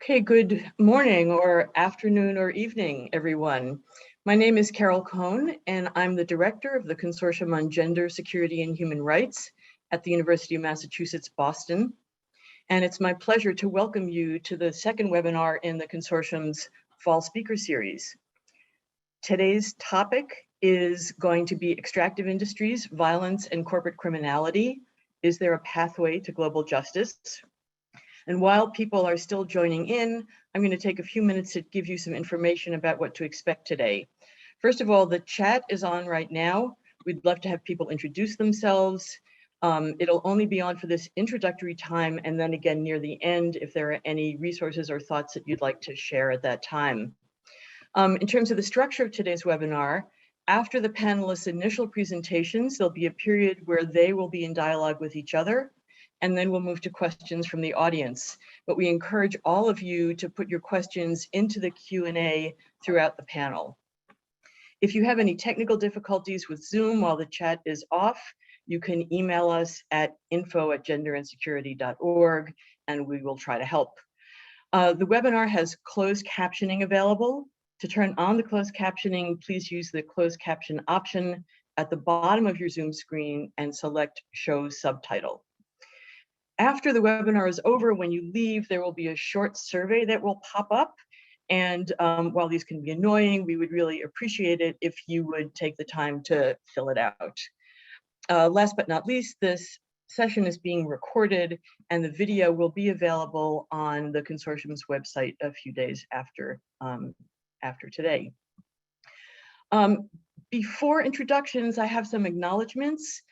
Okay, good morning or afternoon or evening, everyone. My name is Carol Cohn, and I'm the director of the Consortium on Gender, Security, and Human Rights at the University of Massachusetts, Boston. And it's my pleasure to welcome you to the second webinar in the consortium's Fall Speaker Series. Today's topic is going to be extractive industries, violence, and corporate criminality. Is there a pathway to global justice? And while people are still joining in, I'm going to take a few minutes to give you some information about what to expect today. First of all, the chat is on right now. We'd love to have people introduce themselves. It'll only be on for this introductory time, and then again near the end if there are any resources or thoughts that you'd like to share at that time. In terms of the structure of today's webinar, after the panelists' initial presentations, there'll be a period where they will be in dialogue with each other, and then we'll move to questions from the audience. But we encourage all of you to put your questions into the Q&A throughout the panel. If you have any technical difficulties with Zoom while the chat is off, you can email us at info@genderandsecurity.org, and we will try to help. The webinar has closed captioning available. To turn on the closed captioning, please use the closed caption option at the bottom of your Zoom screen and select Show Subtitle. After the webinar is over, when you leave, there will be a short survey that will pop up. And while these can be annoying, we would really appreciate it if you would take the time to fill it out. Last but not least, this session is being recorded and the video will be available on the consortium's website a few days after today. Before introductions, I have some acknowledgements.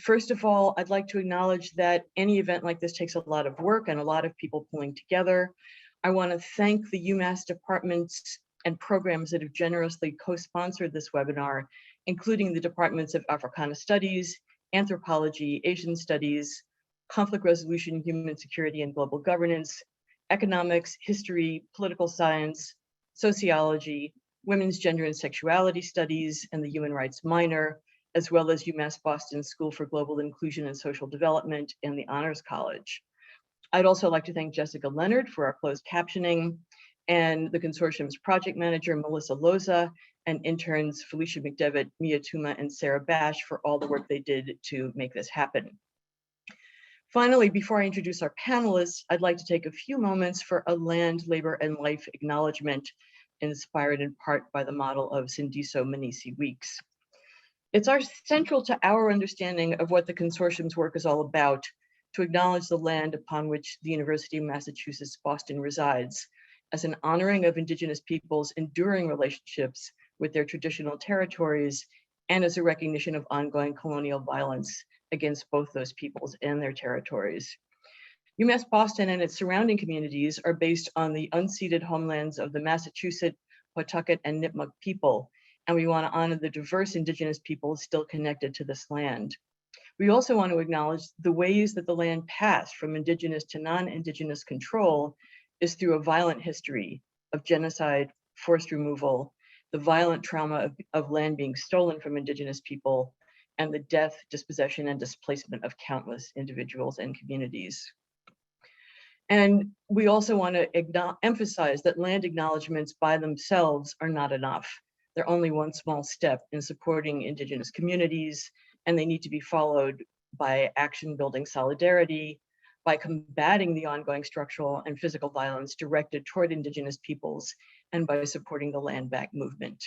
First of all, I'd like to acknowledge that any event like this takes a lot of work and a lot of people pulling together. I want to thank the UMass departments and programs that have generously co-sponsored this webinar, including the departments of Africana Studies, Anthropology, Asian Studies, Conflict Resolution, Human Security and Global Governance, Economics, History, Political Science, Sociology, Women's Gender and Sexuality Studies, and the Human Rights Minor, as well as UMass Boston School for Global Inclusion and Social Development and the Honors College. I'd also like to thank Jessica Leonard for our closed captioning, and the consortium's project manager, Melissa Loza, and interns Felicia McDevitt, Mia Tuma, and Sarah Bash for all the work they did to make this happen. Finally, before I introduce our panelists, I'd like to take a few moments for a land, labor, and life acknowledgement, inspired in part by the model of Sindiso Manisi Weeks. It's central to our understanding of what the consortium's work is all about to acknowledge the land upon which the University of Massachusetts Boston resides as an honoring of Indigenous peoples' enduring relationships with their traditional territories and as a recognition of ongoing colonial violence against both those peoples and their territories. UMass Boston and its surrounding communities are based on the unceded homelands of the Massachusetts, Pawtucket, and Nipmuc people, and we want to honor the diverse Indigenous peoples still connected to this land. We also want to acknowledge the ways that the land passed from Indigenous to non-Indigenous control is through a violent history of genocide, forced removal, the violent trauma of land being stolen from Indigenous people, and the death, dispossession, and displacement of countless individuals and communities. And we also want to emphasize that land acknowledgements by themselves are not enough. They're only one small step in supporting Indigenous communities, and they need to be followed by action building solidarity, by combating the ongoing structural and physical violence directed toward Indigenous peoples, and by supporting the land back movement.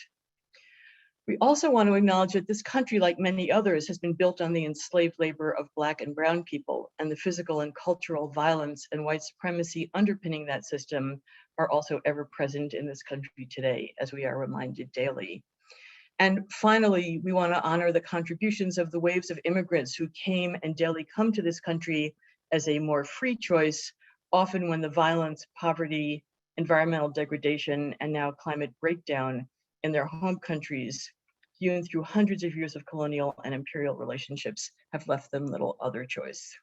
We also want to acknowledge that this country, like many others, has been built on the enslaved labor of Black and Brown people, and the physical and cultural violence and white supremacy underpinning that system are also ever present in this country today, as we are reminded daily. And finally, we want to honor the contributions of the waves of immigrants who came and daily come to this country as a more free choice, often when the violence, poverty, environmental degradation, and now climate breakdown in their home countries, hewn through hundreds of years of colonial and imperial relationships, have left them little other choice.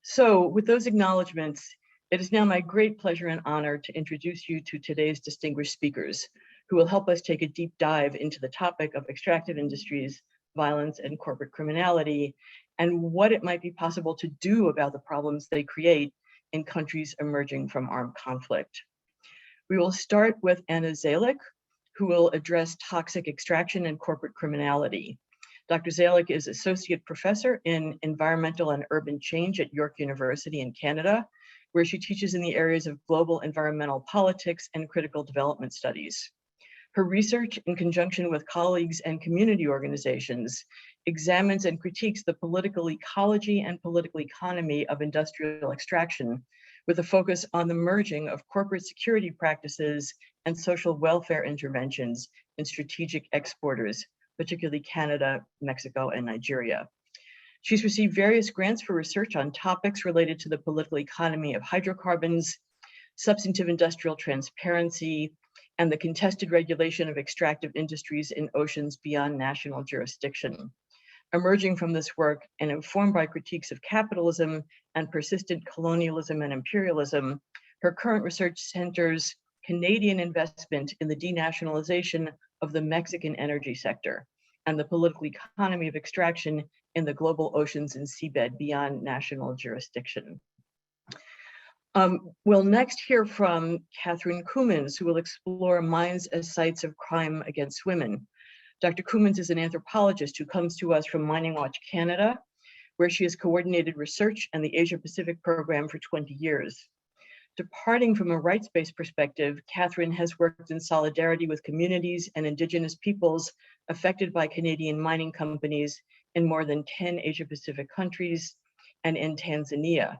So with those acknowledgements, it is now my great pleasure and honor to introduce you to today's distinguished speakers, who will help us take a deep dive into the topic of extractive industries, violence, and corporate criminality, and what it might be possible to do about the problems they create in countries emerging from armed conflict. We will start with Anna Zalik, who will address toxic extraction and corporate criminality. Dr. Zalik is Associate Professor in Environmental and Urban Change at York University in Canada, where she teaches in the areas of global environmental politics and critical development studies. Her research, in conjunction with colleagues and community organizations, examines and critiques the political ecology and political economy of industrial extraction, with a focus on the merging of corporate security practices and social welfare interventions in strategic exporters, particularly Canada, Mexico, and Nigeria. She's received various grants for research on topics related to the political economy of hydrocarbons, substantive industrial transparency, and the contested regulation of extractive industries in oceans beyond national jurisdiction. Emerging from this work and informed by critiques of capitalism and persistent colonialism and imperialism, her current research centers Canadian investment in the denationalization of the Mexican energy sector and the political economy of extraction in the global oceans and seabed beyond national jurisdiction. We'll next hear from Kathryn Kuhlman, who will explore mines as sites of crime against women. Dr. Kuhlman is an anthropologist who comes to us from Mining Watch Canada, where she has coordinated research and the Asia Pacific program for 20 years. Departing from a rights-based perspective, Kathryn has worked in solidarity with communities and Indigenous peoples affected by Canadian mining companies in more than 10 Asia Pacific countries and in Tanzania.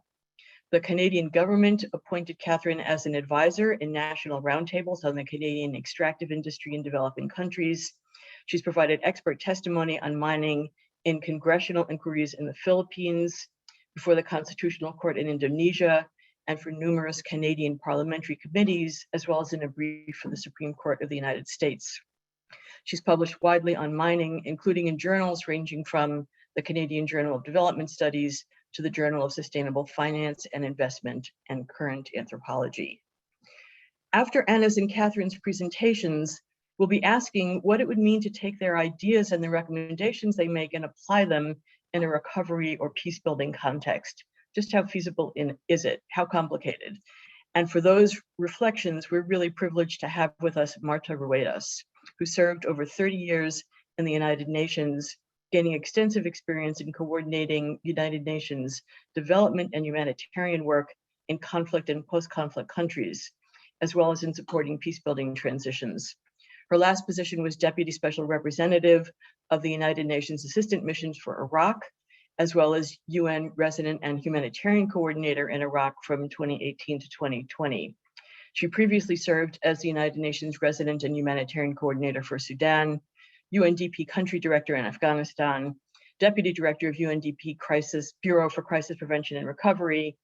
The Canadian government appointed Kathryn as an advisor in national roundtables on the Canadian extractive industry in developing countries. She's provided expert testimony on mining in congressional inquiries in the Philippines, before the Constitutional Court in Indonesia, and for numerous Canadian parliamentary committees, as well as in a brief for the Supreme Court of the United States. She's published widely on mining, including in journals ranging from the Canadian Journal of Development Studies to the Journal of Sustainable Finance and Investment and Current Anthropology. After Anna's and Kathryn's presentations, we'll be asking what it would mean to take their ideas and the recommendations they make and apply them in a recovery or peace building context. Just how feasible is it? How complicated? And for those reflections, we're really privileged to have with us Marta Ruedas, who served over 30 years in the United Nations, gaining extensive experience in coordinating United Nations development and humanitarian work in conflict and post-conflict countries, as well as in supporting peace-building transitions. Her last position was Deputy Special Representative of the United Nations Assistant Missions for Iraq, as well as UN Resident and Humanitarian Coordinator in Iraq from 2018 to 2020. She previously served as the United Nations Resident and Humanitarian Coordinator for Sudan, UNDP Country Director in Afghanistan, Deputy Director of UNDP Bureau for Crisis Prevention and Recovery,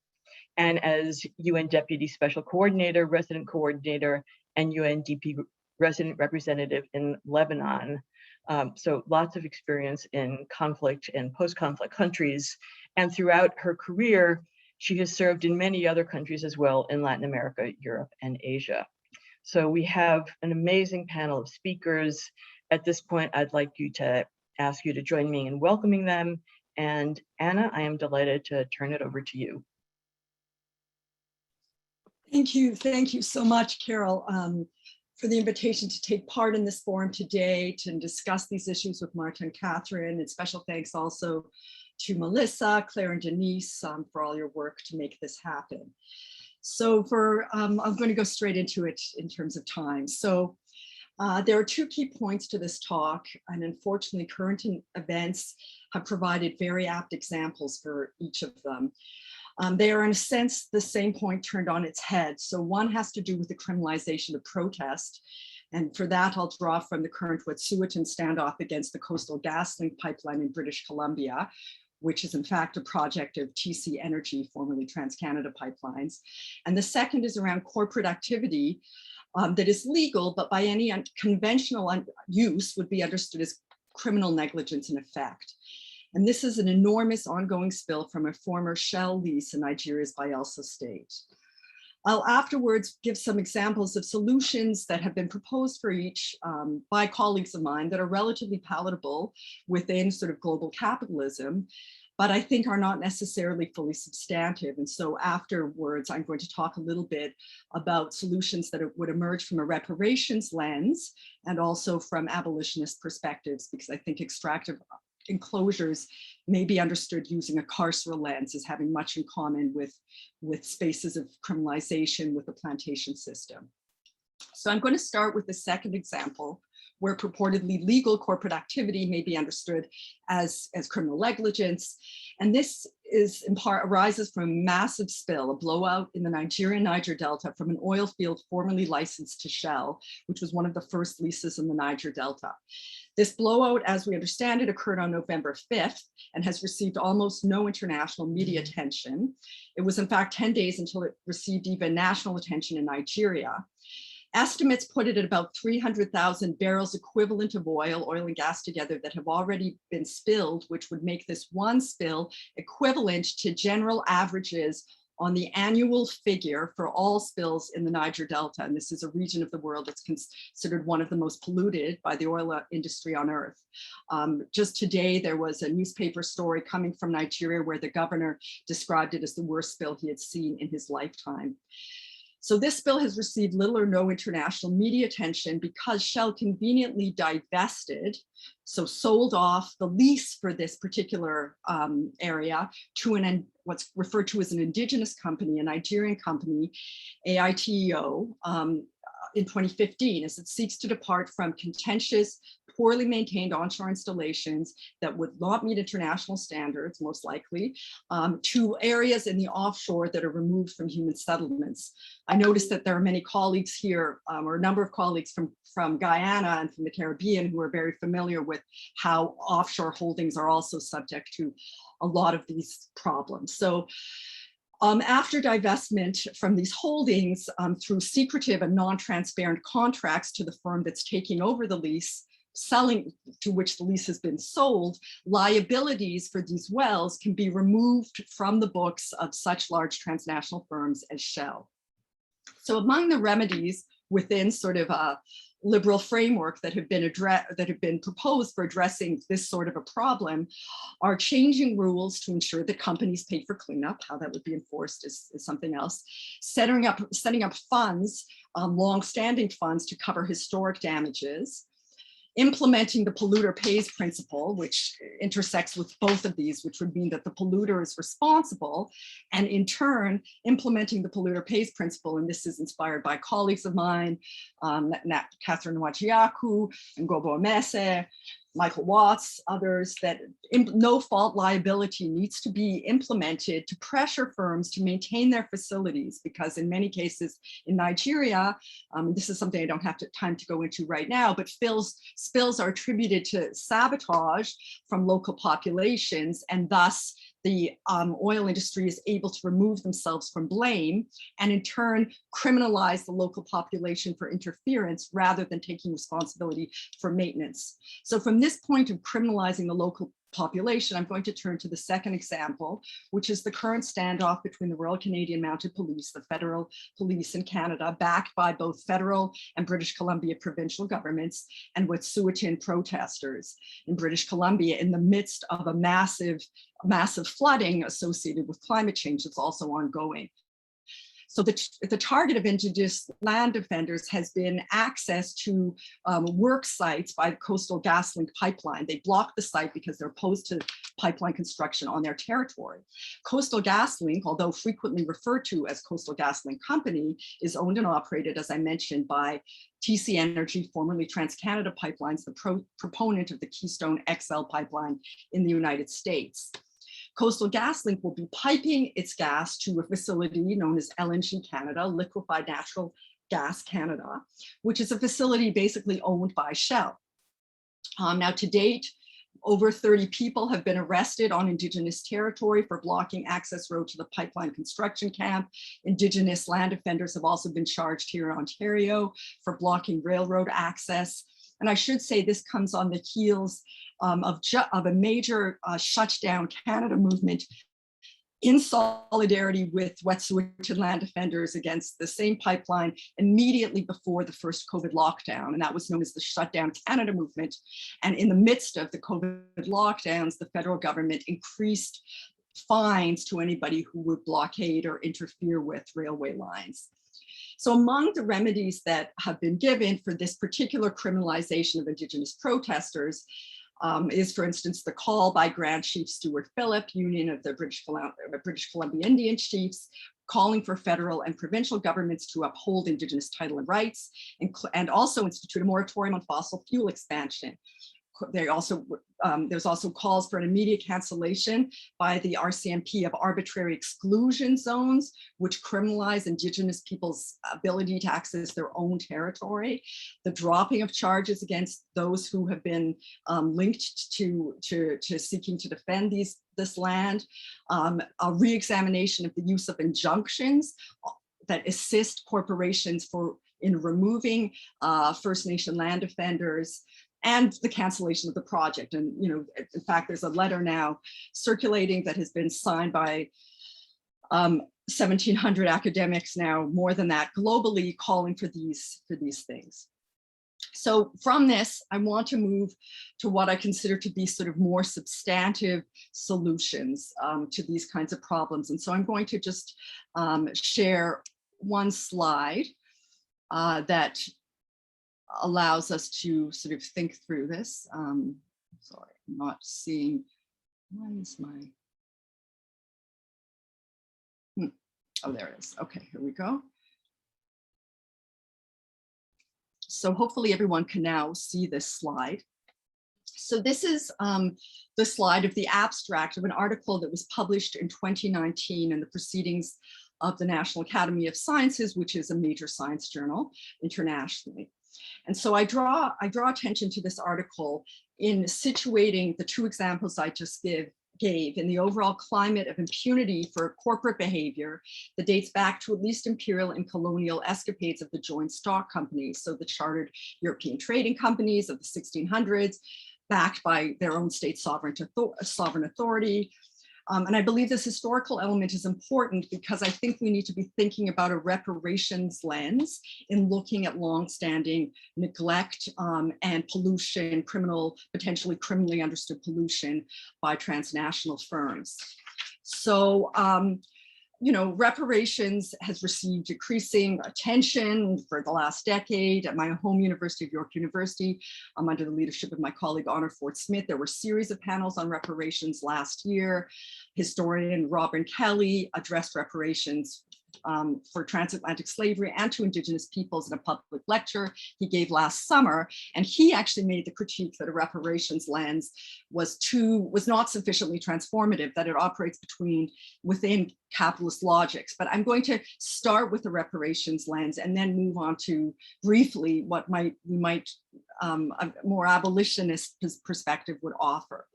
and as UN Deputy Special Coordinator, Resident Coordinator, and UNDP Resident Representative in Lebanon. So lots of experience in conflict and post-conflict countries. And throughout her career, she has served in many other countries as well in Latin America, Europe, and Asia. So we have an amazing panel of speakers. At this point, I'd like to ask you to join me in welcoming them. And Anna, I am delighted to turn it over to you. Thank you so much, Carol, for the invitation to take part in this forum today to discuss these issues with Marta and Kathryn, and special thanks also to Melissa, Claire, and Denise for all your work to make this happen. So I'm going to go straight into it in terms of time. So there are two key points to this talk, and unfortunately current events have provided very apt examples for each of them. They are in a sense the same point turned on its head. So one has to do with the criminalization of protest. And for that, I'll draw from the current Wet'suwet'en standoff against the Coastal GasLink pipeline in British Columbia, which is in fact a project of TC Energy, formerly TransCanada Pipelines. And the second is around corporate activity that is legal, but by any conventional use would be understood as criminal negligence in effect. And this is an enormous ongoing spill from a former Shell lease in Nigeria's Bayelsa state. I'll afterwards give some examples of solutions that have been proposed for each by colleagues of mine that are relatively palatable within sort of global capitalism, but I think are not necessarily fully substantive. And so afterwards, I'm going to talk a little bit about solutions that would emerge from a reparations lens and also from abolitionist perspectives, because I think extractive enclosures may be understood using a carceral lens as having much in common with spaces of criminalization with the plantation system. So I'm going to start with the second example, where purportedly legal corporate activity may be understood as criminal negligence. And this is in part arises from a massive spill, a blowout in the Nigerian Niger Delta from an oil field formerly licensed to Shell, which was one of the first leases in the Niger Delta. This blowout, as we understand it, occurred on November 5th and has received almost no international media attention. It was in fact 10 days until it received even national attention in Nigeria. Estimates put it at about 300,000 barrels equivalent of oil and gas together that have already been spilled, which would make this one spill equivalent to general averages on the annual figure for all spills in the Niger Delta. And this is a region of the world that's considered one of the most polluted by the oil industry on earth. Just today, there was a newspaper story coming from Nigeria where the governor described it as the worst spill he had seen in his lifetime. So this spill has received little or no international media attention because Shell conveniently divested, so sold off the lease for this particular area to what's referred to as an indigenous company, a Nigerian company, AITEO, in 2015, as it seeks to depart from contentious, poorly maintained onshore installations that would not meet international standards, most likely, to areas in the offshore that are removed from human settlements. I noticed that there are many colleagues here, or a number of colleagues from Guyana and from the Caribbean who are very familiar with how offshore holdings are also subject to a lot of these problems. So after divestment from these holdings through secretive and non-transparent contracts to the firm that's taking over the lease, to which the lease has been sold, liabilities for these wells can be removed from the books of such large transnational firms as Shell. So among the remedies within sort of a liberal framework that have been proposed for addressing this sort of a problem are changing rules to ensure that companies pay for cleanup. How that would be enforced is something else. Setting up funds, long-standing funds to cover historic damages. Implementing the polluter pays principle, which intersects with both of these, which would mean that the polluter is responsible, and in turn, implementing the polluter pays principle. And this is inspired by colleagues of mine, Kathryn Kuhlman, Ngobo Amese, Michael Watts, others, that no-fault liability needs to be implemented to pressure firms to maintain their facilities, because in many cases in Nigeria, this is something I don't have time to go into right now, but spills are attributed to sabotage from local populations, and thus the oil industry is able to remove themselves from blame and in turn criminalize the local population for interference rather than taking responsibility for maintenance. So from this point of criminalizing the local population, I'm going to turn to the second example, which is the current standoff between the Royal Canadian Mounted Police, the federal police in Canada, backed by both federal and British Columbia provincial governments, and with Suitin protesters in British Columbia in the midst of a massive flooding associated with climate change that's also ongoing. So the target of Indigenous land defenders has been access to work sites by the Coastal GasLink pipeline. They blocked the site because they're opposed to pipeline construction on their territory. Coastal GasLink, although frequently referred to as Coastal GasLink Company, is owned and operated, as I mentioned, by TC Energy, formerly TransCanada Pipelines, the proponent of the Keystone XL pipeline in the United States. Coastal GasLink will be piping its gas to a facility known as LNG Canada, Liquefied Natural Gas Canada, which is a facility basically owned by Shell. Now, to date, over 30 people have been arrested on Indigenous territory for blocking access road to the pipeline construction camp. Indigenous land defenders have also been charged here in Ontario for blocking railroad access. And I should say this comes on the heels of a major Shutdown Canada movement in solidarity with Wet'suwet'en land defenders against the same pipeline immediately before the first COVID lockdown. And that was known as the Shutdown Canada movement. And in the midst of the COVID lockdowns, the federal government increased fines to anybody who would blockade or interfere with railway lines. So among the remedies that have been given for this particular criminalization of Indigenous protesters is, for instance, the call by Grand Chief Stuart Phillip, Union of the British Columbia Indian Chiefs, calling for federal and provincial governments to uphold Indigenous title and rights, and also institute a moratorium on fossil fuel expansion. There's also calls for an immediate cancellation by the RCMP of arbitrary exclusion zones, which criminalize Indigenous people's ability to access their own territory, the dropping of charges against those who have been linked to seeking to defend this land, a re-examination of the use of injunctions that assist corporations in removing First Nation land offenders, and the cancellation of the project. And, you know, in fact, there's a letter now circulating that has been signed by 1,700 academics now, more than that, globally, calling for these things. So from this, I want to move to what I consider to be sort of more substantive solutions to these kinds of problems. And so I'm going to just share one slide that allows us to sort of think through this. Sorry, I'm not seeing, why is my, oh, there it is. Okay, here we go. So hopefully everyone can now see this slide. So this is the slide of the abstract of an article that was published in 2019 in the Proceedings of the National Academy of Sciences, which is a major science journal internationally. And so I draw attention to this article in situating the two examples I just gave in the overall climate of impunity for corporate behavior that dates back to at least imperial and colonial escapades of the joint stock companies, so the chartered European trading companies of the 1600s, backed by their own state sovereign authority. And I believe this historical element is important because I think we need to be thinking about a reparations lens in looking at longstanding neglect and pollution, potentially criminally understood pollution by transnational firms. So, you know, reparations has received decreasing attention for the last decade. At my home university of York University, under the leadership of my colleague Honor Ford Smith, there were a series of panels on reparations last year. Historian Robin Kelly addressed reparations for transatlantic slavery and to Indigenous peoples in a public lecture he gave last summer. And he actually made the critique that a reparations lens was not sufficiently transformative, that it operates within capitalist logics. But I'm going to start with the reparations lens and then move on to briefly what a more abolitionist perspective would offer.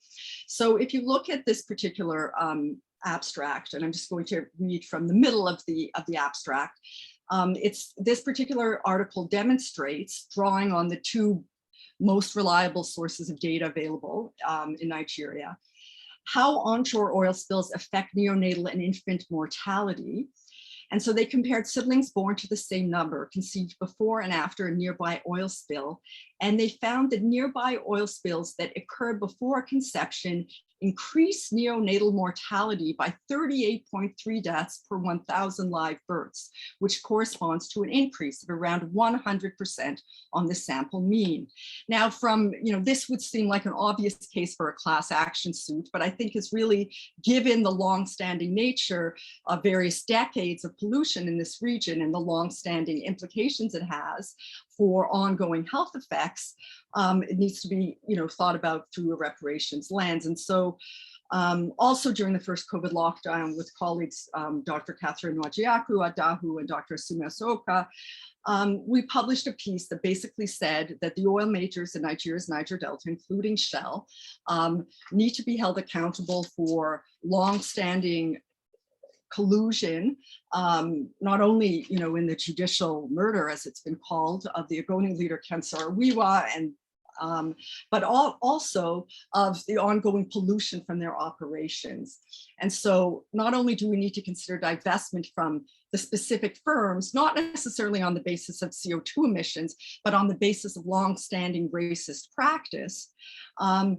So if you look at this particular abstract, and I'm just going to read from the middle of the abstract. This particular article demonstrates, drawing on the two most reliable sources of data available in Nigeria, how onshore oil spills affect neonatal and infant mortality. And so they compared siblings born to the same number, conceived before and after a nearby oil spill. And they found that nearby oil spills that occurred before conception increased neonatal mortality by 38.3 deaths per 1,000 live births, which corresponds to an increase of around 100% on the sample mean. Now this would seem like an obvious case for a class action suit, but I think is really, given the longstanding nature of various decades of pollution in this region and the longstanding implications it has for ongoing health effects, it needs to be thought about through a reparations lens. And so also during the first COVID lockdown with colleagues, Dr. Kathryn Kuhlman and Dr. Sumesoka, we published a piece that basically said that the oil majors in Nigeria's Niger Delta, including Shell, need to be held accountable for longstanding collusion, not only in the judicial murder, as it's been called, of the Ogoni leader Ken Saro-Wiwa and but also of the ongoing pollution from their operations. And so not only do we need to consider divestment from the specific firms, not necessarily on the basis of CO2 emissions, but on the basis of long-standing racist practice. And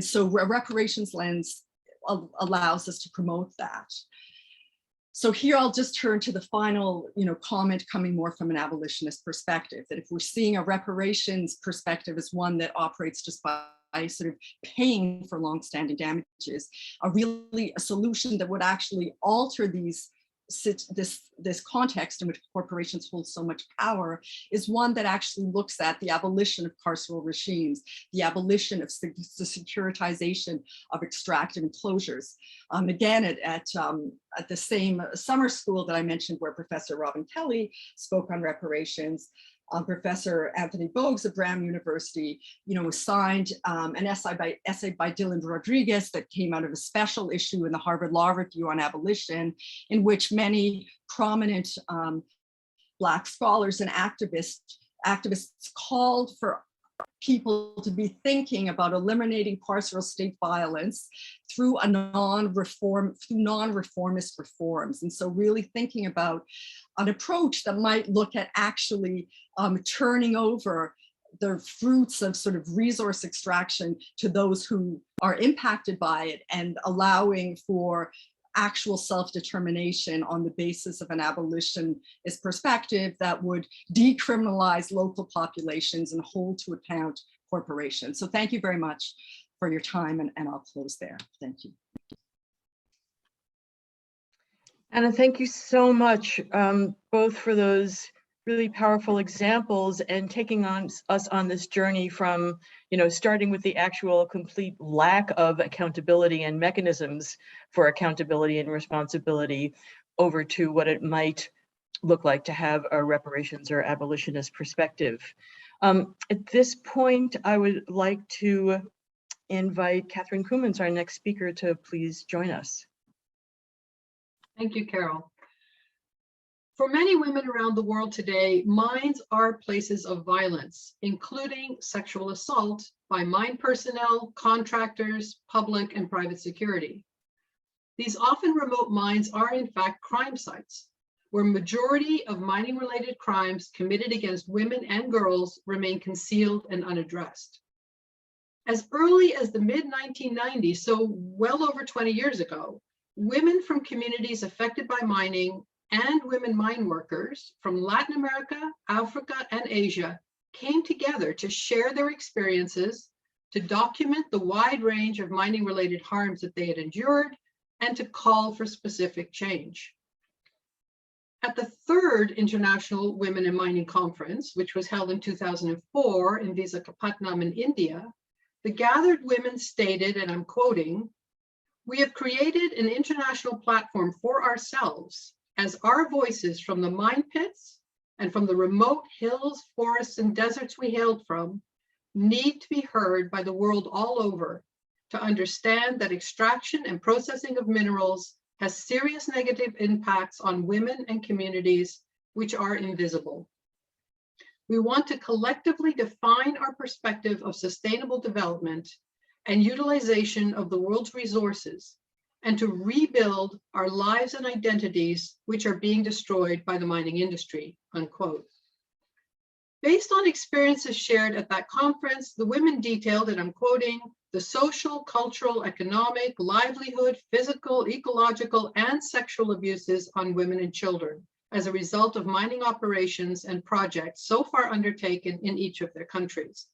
so a reparations lens allows us to promote that. So here I'll just turn to the final, comment coming more from an abolitionist perspective, that if we're seeing a reparations perspective as one that operates just by sort of paying for longstanding damages, a solution that would actually alter this context in which corporations hold so much power is one that actually looks at the abolition of carceral regimes, the abolition of the securitization of extractive enclosures. Again, at the same summer school that I mentioned where Professor Robin Kelly spoke on reparations, Professor Anthony Bogues of Brown University, signed an essay by Dylan Rodriguez that came out of a special issue in the Harvard Law Review on abolition, in which many prominent Black scholars and activists called for people to be thinking about eliminating carceral state violence through non-reformist reforms. And so really thinking about an approach that might look at actually turning over the fruits of sort of resource extraction to those who are impacted by it and allowing for actual self-determination on the basis of an abolitionist perspective that would decriminalize local populations and hold to account corporations. So thank you very much for your time, and I'll close there. Thank you. Anna, thank you so much, both for those really powerful examples and taking us on this journey from, starting with the actual complete lack of accountability and mechanisms for accountability and responsibility over to what it might look like to have a reparations or abolitionist perspective. At this point, I would like to invite Kathryn Kuhlman, our next speaker, to please join us. Thank you, Carol. For many women around the world today, mines are places of violence, including sexual assault by mine personnel, contractors, public and private security. These often remote mines are in fact crime sites, where majority of mining-related crimes committed against women and girls remain concealed and unaddressed. As early as the mid-1990s, so well over 20 years ago, women from communities affected by mining and women mine workers from Latin America, Africa, and Asia came together to share their experiences, to document the wide range of mining-related harms that they had endured, and to call for specific change. At the third International Women in Mining Conference, which was held in 2004 in Visakhapatnam in India, the gathered women stated, and I'm quoting, "We have created an international platform for ourselves as our voices from the mine pits and from the remote hills, forests, and deserts we hailed from need to be heard by the world all over to understand that extraction and processing of minerals has serious negative impacts on women and communities which are invisible. We want to collectively define our perspective of sustainable development and utilization of the world's resources, and to rebuild our lives and identities which are being destroyed by the mining industry," unquote. Based on experiences shared at that conference, the women detailed, and I'm quoting, "the social, cultural, economic, livelihood, physical, ecological, and sexual abuses on women and children as a result of mining operations and projects so far undertaken in each of their countries,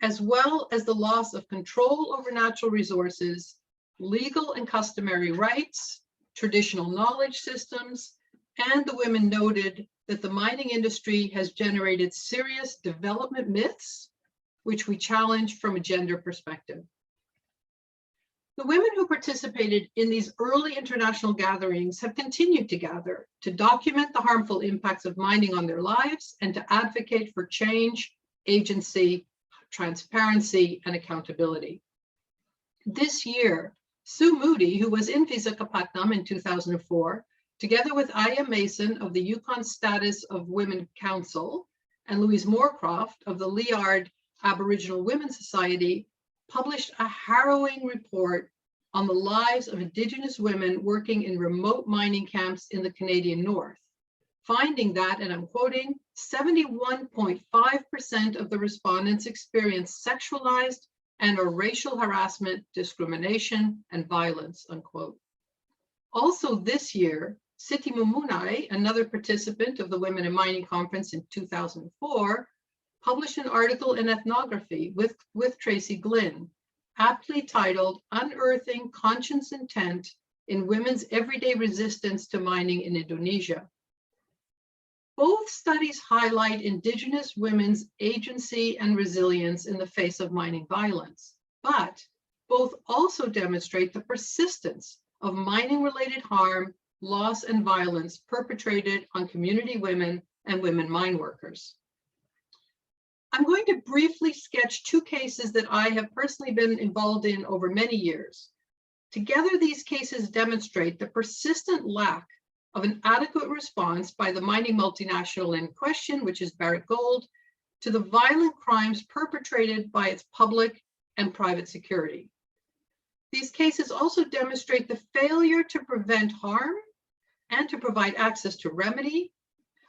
as well as the loss of control over natural resources, legal and customary rights, traditional knowledge systems," and the women noted that the mining industry has generated serious development myths, which we challenge from a gender perspective. The women who participated in these early international gatherings have continued to gather to document the harmful impacts of mining on their lives and to advocate for change, agency, transparency, and accountability. This year, Sue Moody, who was in Visakhapatnam in 2004, together with Aya Mason of the Yukon Status of Women Council and Louise Moorcroft of the Liard Aboriginal Women's Society, published a harrowing report on the lives of Indigenous women working in remote mining camps in the Canadian North, finding that, and I'm quoting, 71.5% of the respondents experienced sexualized and or racial harassment, discrimination, and violence, unquote. Also this year, Siti Mumunai, another participant of the Women in Mining Conference in 2004, published an article in Ethnography with Tracy Glynn, aptly titled Unearthing Conscience Intent in Women's Everyday Resistance to Mining in Indonesia. Both studies highlight Indigenous women's agency and resilience in the face of mining violence, but both also demonstrate the persistence of mining-related harm, loss, and violence perpetrated on community women and women mine workers. I'm going to briefly sketch two cases that I have personally been involved in over many years. Together, these cases demonstrate the persistent lack of an adequate response by the mining multinational in question, which is Barrick Gold, to the violent crimes perpetrated by its public and private security. These cases also demonstrate the failure to prevent harm and to provide access to remedy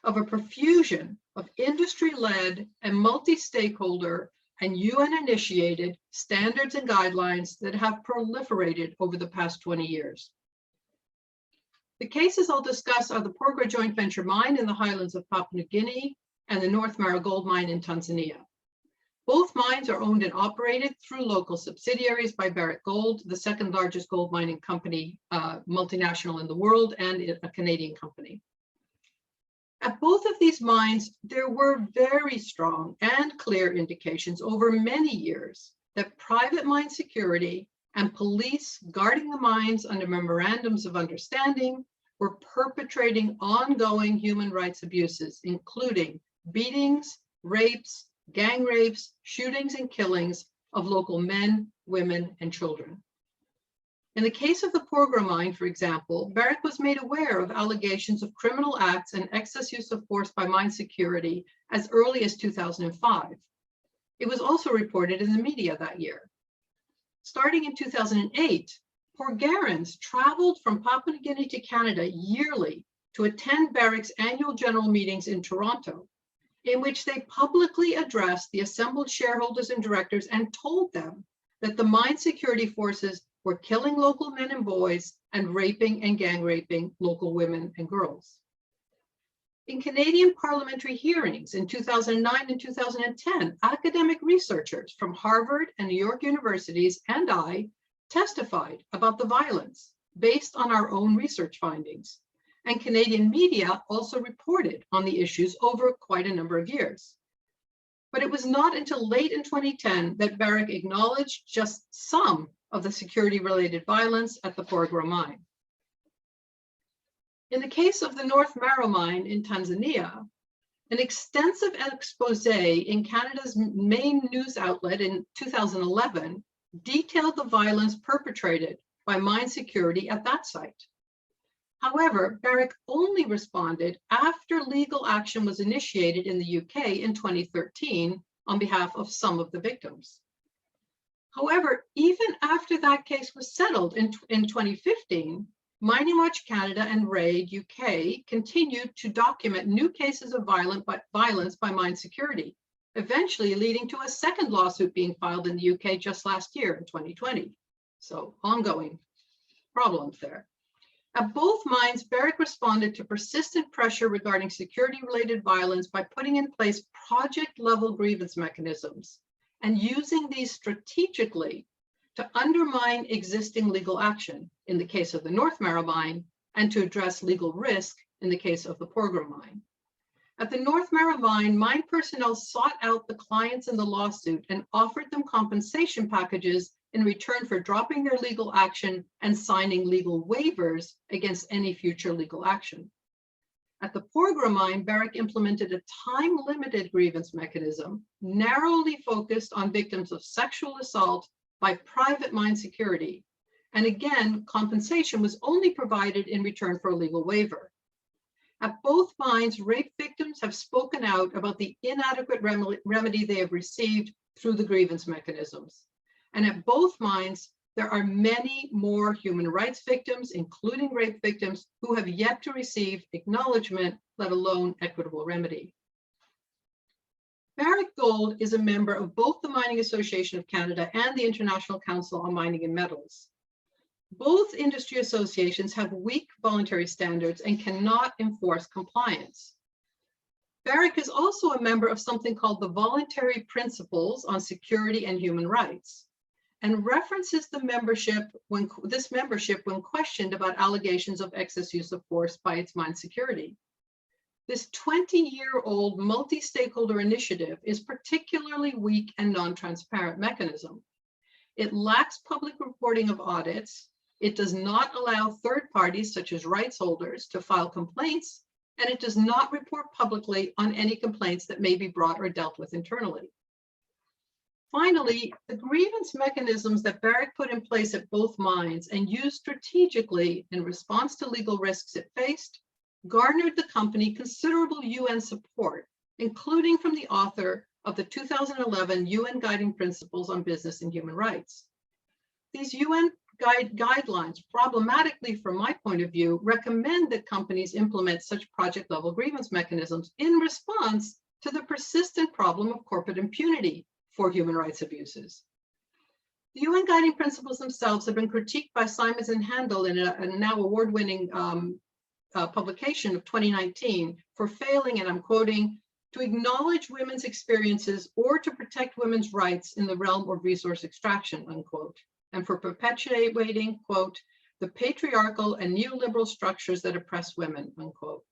of a profusion of industry-led and multi-stakeholder and UN-initiated standards and guidelines that have proliferated over the past 20 years. The cases I'll discuss are the Porgera joint venture mine in the highlands of Papua New Guinea and the North Mara gold mine in Tanzania. Both mines are owned and operated through local subsidiaries by Barrick Gold, the second largest gold mining company, multinational in the world, and a Canadian company. At both of these mines, there were very strong and clear indications over many years that private mine security and police guarding the mines under memorandums of understanding were perpetrating ongoing human rights abuses, including beatings, rapes, gang rapes, shootings, and killings of local men, women, and children. In the case of the Porgera mine, for example, Barrick was made aware of allegations of criminal acts and excess use of force by mine security as early as 2005. It was also reported in the media that year. Starting in 2008, Porgerans traveled from Papua New Guinea to Canada yearly to attend Barrick's annual general meetings in Toronto, in which they publicly addressed the assembled shareholders and directors and told them that the mine security forces were killing local men and boys and raping and gang raping local women and girls. In Canadian parliamentary hearings in 2009 and 2010, academic researchers from Harvard and New York universities and I testified about the violence based on our own research findings. And Canadian media also reported on the issues over quite a number of years. But it was not until late in 2010 that Barrick acknowledged just some of the security-related violence at the Porgera mine. In the case of the North Mara mine in Tanzania, an extensive expose in Canada's main news outlet in 2011 detailed the violence perpetrated by mine security at that site. However, Barrick only responded after legal action was initiated in the UK in 2013 on behalf of some of the victims. However, even after that case was settled in 2015, Mining Watch Canada and RAID UK continued to document new cases of violence by mine security, eventually leading to a second lawsuit being filed in the UK just last year in 2020. So ongoing problems there. At both mines, Barrick responded to persistent pressure regarding security-related violence by putting in place project-level grievance mechanisms and using these strategically to undermine existing legal action in the case of the North Mara mine and to address legal risk in the case of the Porgera mine. At the North Mara mine, mine personnel sought out the clients in the lawsuit and offered them compensation packages in return for dropping their legal action and signing legal waivers against any future legal action. At the Porgera mine, Barrick implemented a time-limited grievance mechanism narrowly focused on victims of sexual assault by private mine security. And again, compensation was only provided in return for a legal waiver. At both mines, rape victims have spoken out about the inadequate remedy they have received through the grievance mechanisms. And at both mines, there are many more human rights victims, including rape victims, who have yet to receive acknowledgement, let alone equitable remedy. Barrick Gold is a member of both the Mining Association of Canada and the International Council on Mining and Metals. Both industry associations have weak voluntary standards and cannot enforce compliance. Barrick is also a member of something called the Voluntary Principles on Security and Human Rights, and references the membership when questioned about allegations of excess use of force by its mine security. This 20-year-old multi-stakeholder initiative is particularly weak and non-transparent mechanism. It lacks public reporting of audits. It does not allow third parties such as rights holders to file complaints, and it does not report publicly on any complaints that may be brought or dealt with internally. Finally, the grievance mechanisms that Barrick put in place at both mines and used strategically in response to legal risks it faced garnered the company considerable UN support, including from the author of the 2011 UN Guiding Principles on Business and Human Rights. These UN guidelines, problematically from my point of view, recommend that companies implement such project-level grievance mechanisms in response to the persistent problem of corporate impunity for human rights abuses. The UN Guiding Principles themselves have been critiqued by Simons and Handel in a now award-winning publication of 2019 for failing, and I'm quoting, to acknowledge women's experiences or to protect women's rights in the realm of resource extraction, unquote, and for perpetuating, quote, the patriarchal and neoliberal structures that oppress women, unquote.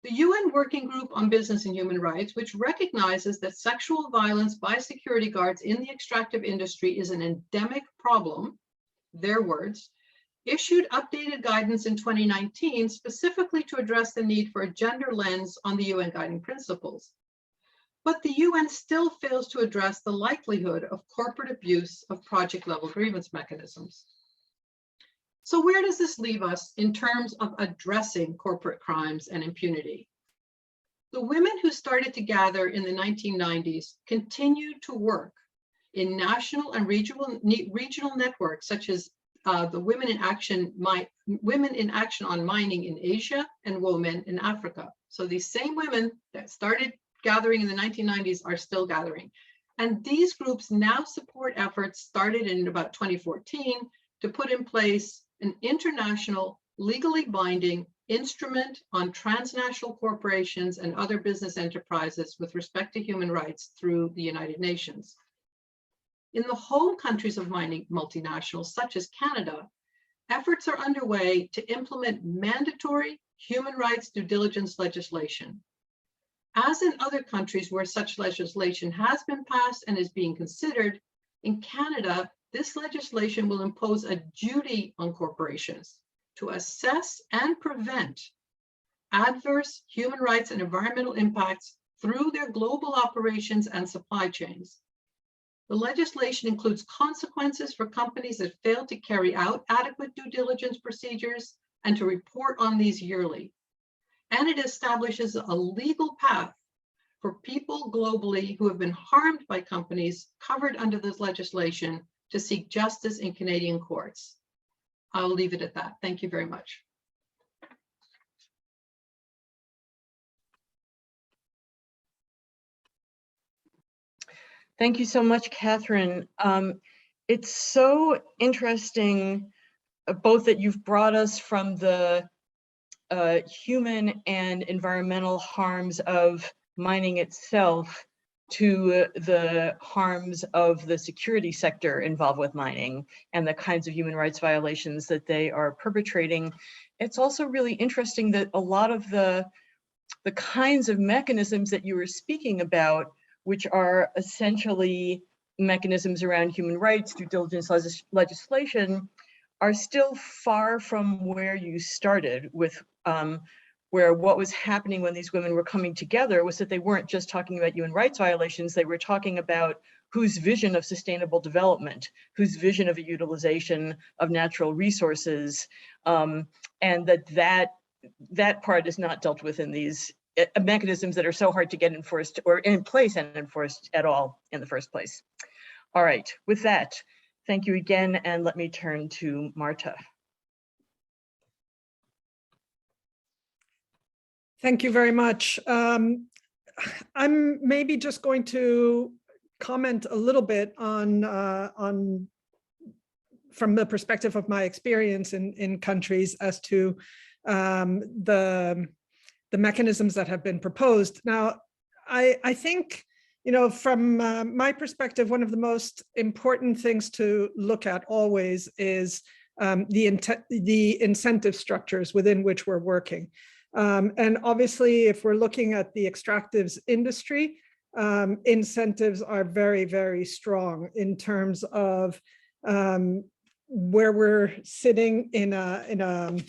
The UN Working Group on Business and Human Rights, which recognizes that sexual violence by security guards in the extractive industry is an endemic problem, their words, issued updated guidance in 2019 specifically to address the need for a gender lens on the UN Guiding Principles. But the UN still fails to address the likelihood of corporate abuse of project-level grievance mechanisms. So where does this leave us in terms of addressing corporate crimes and impunity? The women who started to gather in the 1990s continued to work in national and regional networks such as the Women in Action on Mining in Asia and Women in Africa. So these same women that started gathering in the 1990s are still gathering. And these groups now support efforts started in about 2014 to put in place an international, legally binding instrument on transnational corporations and other business enterprises with respect to human rights through the United Nations. In the home countries of mining multinationals, such as Canada, efforts are underway to implement mandatory human rights due diligence legislation. As in other countries where such legislation has been passed and is being considered, in Canada, this legislation will impose a duty on corporations to assess and prevent adverse human rights and environmental impacts through their global operations and supply chains. The legislation includes consequences for companies that fail to carry out adequate due diligence procedures and to report on these yearly. And it establishes a legal path for people globally who have been harmed by companies covered under this legislation to seek justice in Canadian courts. I'll leave it at that. Thank you very much. Thank you so much, Kathryn. It's so interesting, both that you've brought us from the human and environmental harms of mining itself to the harms of the security sector involved with mining and the kinds of human rights violations that they are perpetrating. It's also really interesting that a lot of the kinds of mechanisms that you were speaking about, which are essentially mechanisms around human rights, due diligence legislation, are still far from where you started with, where what was happening when these women were coming together was that they weren't just talking about human rights violations, they were talking about whose vision of sustainable development, whose vision of a utilization of natural resources, and that part is not dealt with in these mechanisms that are so hard to get enforced or in place and enforced at all in the first place. All right, with that, thank you again, and let me turn to Marta. Thank you very much. I'm maybe just going to comment a little bit on from the perspective of my experience in countries as to the mechanisms that have been proposed. Now, I think, you know, from my perspective, one of the most important things to look at always is the incentive structures within which we're working. And obviously, if we're looking at the extractives industry, incentives are very, very strong in terms of where we're sitting in a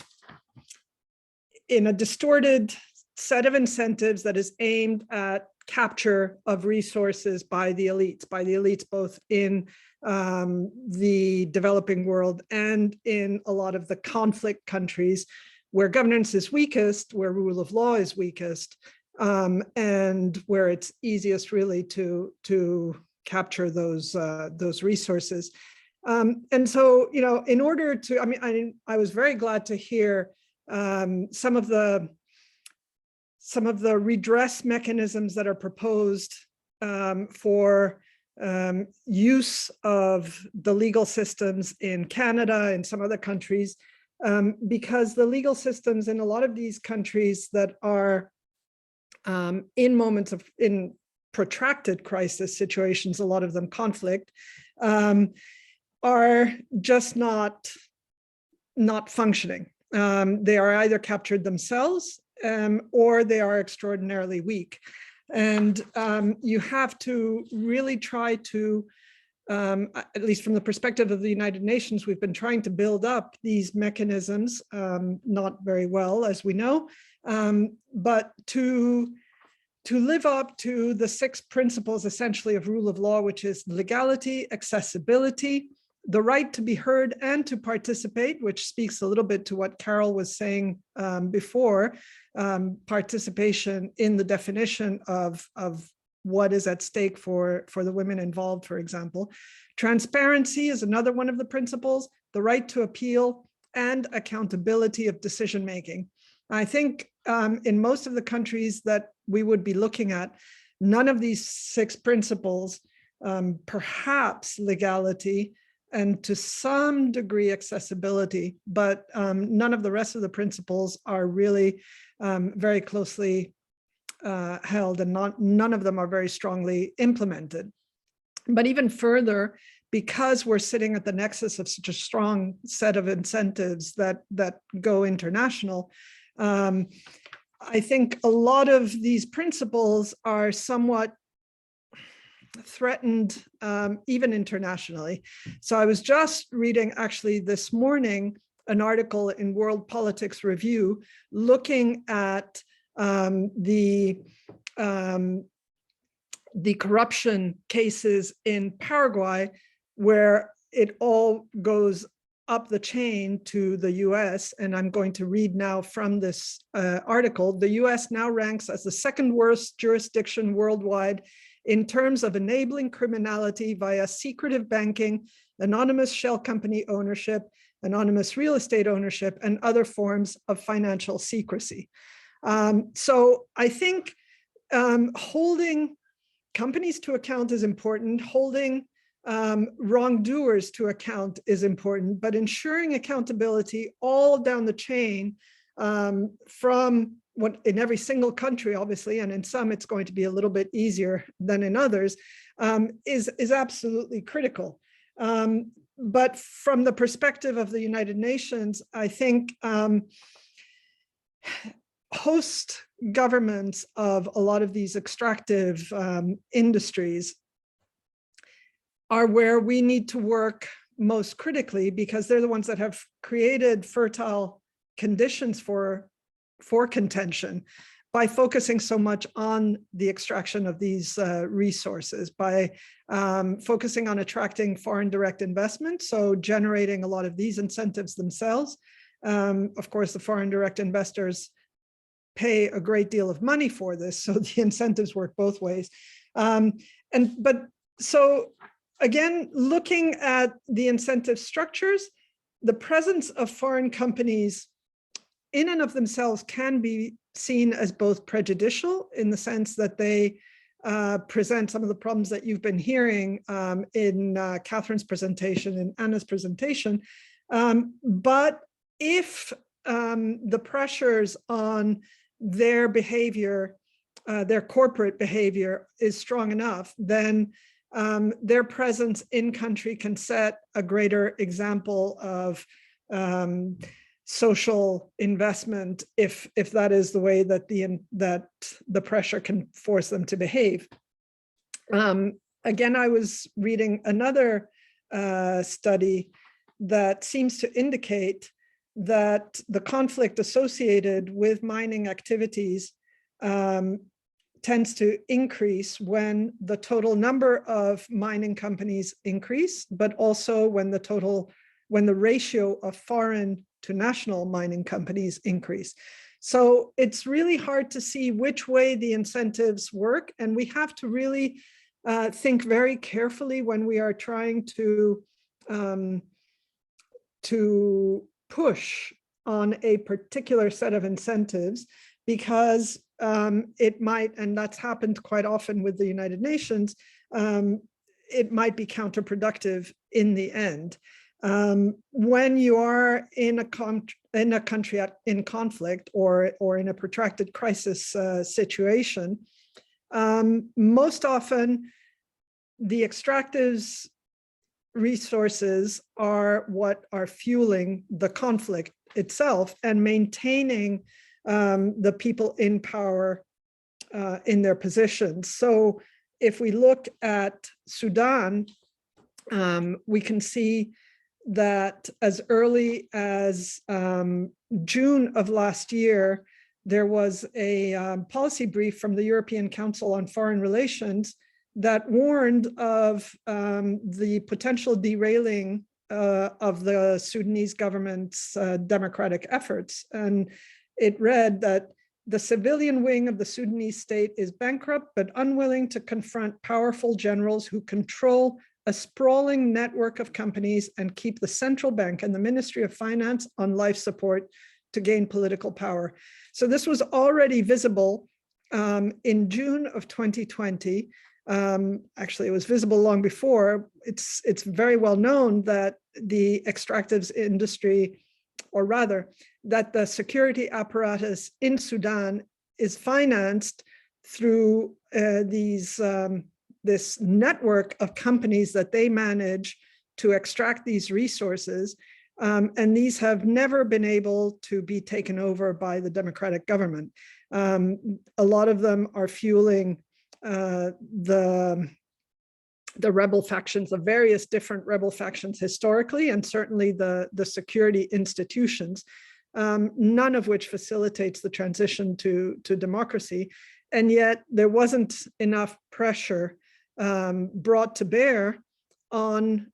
distorted set of incentives that is aimed at capture of resources by the elites both in the developing world and in a lot of the conflict countries where governance is weakest, where rule of law is weakest, and where it's easiest really to capture those resources. And so, you know, in order to, I mean, I was very glad to hear some of the redress mechanisms that are proposed for use of the legal systems in Canada and some other countries, because the legal systems in a lot of these countries that are in moments of protracted crisis situations, a lot of them conflict, are just not functioning. They are either captured themselves or they are extraordinarily weak. And you have to really try to, at least from the perspective of the United Nations, we've been trying to build up these mechanisms, not very well, as we know, but to live up to the 6 principles essentially of rule of law, which is legality, accessibility, the right to be heard and to participate, which speaks a little bit to what Carol was saying before, participation in the definition of what is at stake for the women involved, for example. Transparency is another one of the principles, the right to appeal and accountability of decision-making. I think in most of the countries that we would be looking at, none of these 6 principles, perhaps legality, and to some degree accessibility, but none of the rest of the principles are really very closely held, and none of them are very strongly implemented. But even further, because we're sitting at the nexus of such a strong set of incentives that go international, I think a lot of these principles are somewhat threatened even internationally. So I was just reading actually this morning an article in World Politics Review looking at the corruption cases in Paraguay, where it all goes up the chain to the US. And I'm going to read now from this article. The US now ranks as the 2nd worst jurisdiction worldwide in terms of enabling criminality via secretive banking, anonymous shell company ownership, anonymous real estate ownership, and other forms of financial secrecy. So I think holding companies to account is important, holding wrongdoers to account is important, but ensuring accountability all down the chain from what in every single country, obviously, and in some it's going to be a little bit easier than in others, is absolutely critical. But from the perspective of the United Nations, I think host governments of a lot of these extractive industries are where we need to work most critically, because they're the ones that have created fertile conditions for contention by focusing so much on the extraction of these resources, by focusing on attracting foreign direct investment, so generating a lot of these incentives themselves. Of course, the foreign direct investors pay a great deal of money for this, so the incentives work both ways. So again, looking at the incentive structures, the presence of foreign companies in and of themselves can be seen as both prejudicial in the sense that they present some of the problems that you've been hearing in Kathryn's presentation and Anna's presentation. But if the pressures on their behavior, their corporate behavior is strong enough, then their presence in country can set a greater example of social investment if that is the way that the pressure can force them to behave. Again, I was reading another study that seems to indicate that the conflict associated with mining activities tends to increase when the total number of mining companies increase, but also when the ratio of foreign to national mining companies increase. So it's really hard to see which way the incentives work, and we have to really think very carefully when we are trying to push on a particular set of incentives, because it might, and that's happened quite often with the United Nations, it might be counterproductive in the end. When you are in a country in conflict or in a protracted crisis situation, most often the extractives resources are what are fueling the conflict itself and maintaining the people in power in their positions. So if we look at Sudan, we can see that as early as June of last year, there was a policy brief from the European Council on Foreign Relations that warned of the potential derailing of the Sudanese government's democratic efforts. And it read that the civilian wing of the Sudanese state is bankrupt, but unwilling to confront powerful generals who control a sprawling network of companies and keep the central bank and the Ministry of Finance on life support to gain political power. So this was already visible in June of 2020. Actually, it was visible long before. It's very well known that the extractives industry, or rather, that the security apparatus in Sudan is financed through this network of companies that they manage to extract these resources. And these have never been able to be taken over by the democratic government. A lot of them are fueling the rebel factions, the various different rebel factions historically, and certainly the security institutions, none of which facilitates the transition to democracy. And yet there wasn't enough pressure brought to bear on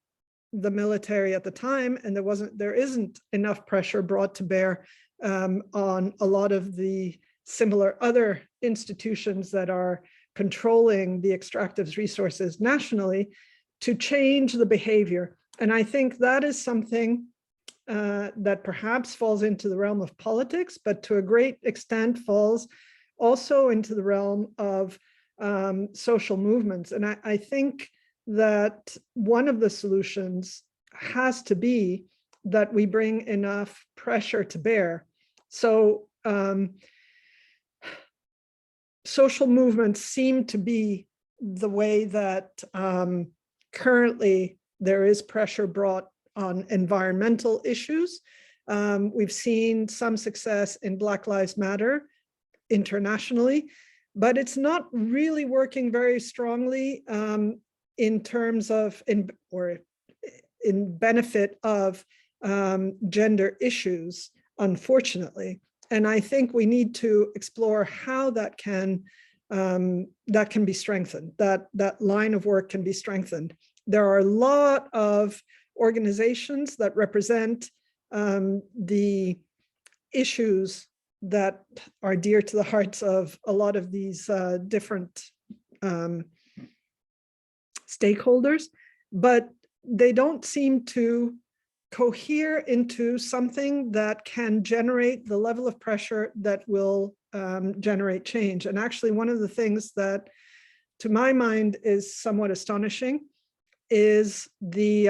the military at the time, and there isn't enough pressure brought to bear on a lot of the similar other institutions that are controlling the extractives resources nationally to change the behavior. And I think that is something that perhaps falls into the realm of politics, but to a great extent falls also into the realm of social movements. And I think that one of the solutions has to be that we bring enough pressure to bear. So social movements seem to be the way that currently there is pressure brought on environmental issues. We've seen some success in Black Lives Matter internationally, but it's not really working very strongly in terms of, in benefit of gender issues, unfortunately. And I think we need to explore how that can be strengthened, that line of work can be strengthened. There are a lot of organizations that represent the issues that are dear to the hearts of a lot of these different stakeholders, but they don't seem to cohere into something that can generate the level of pressure that will generate change. And actually, one of the things that, to my mind, is somewhat astonishing is the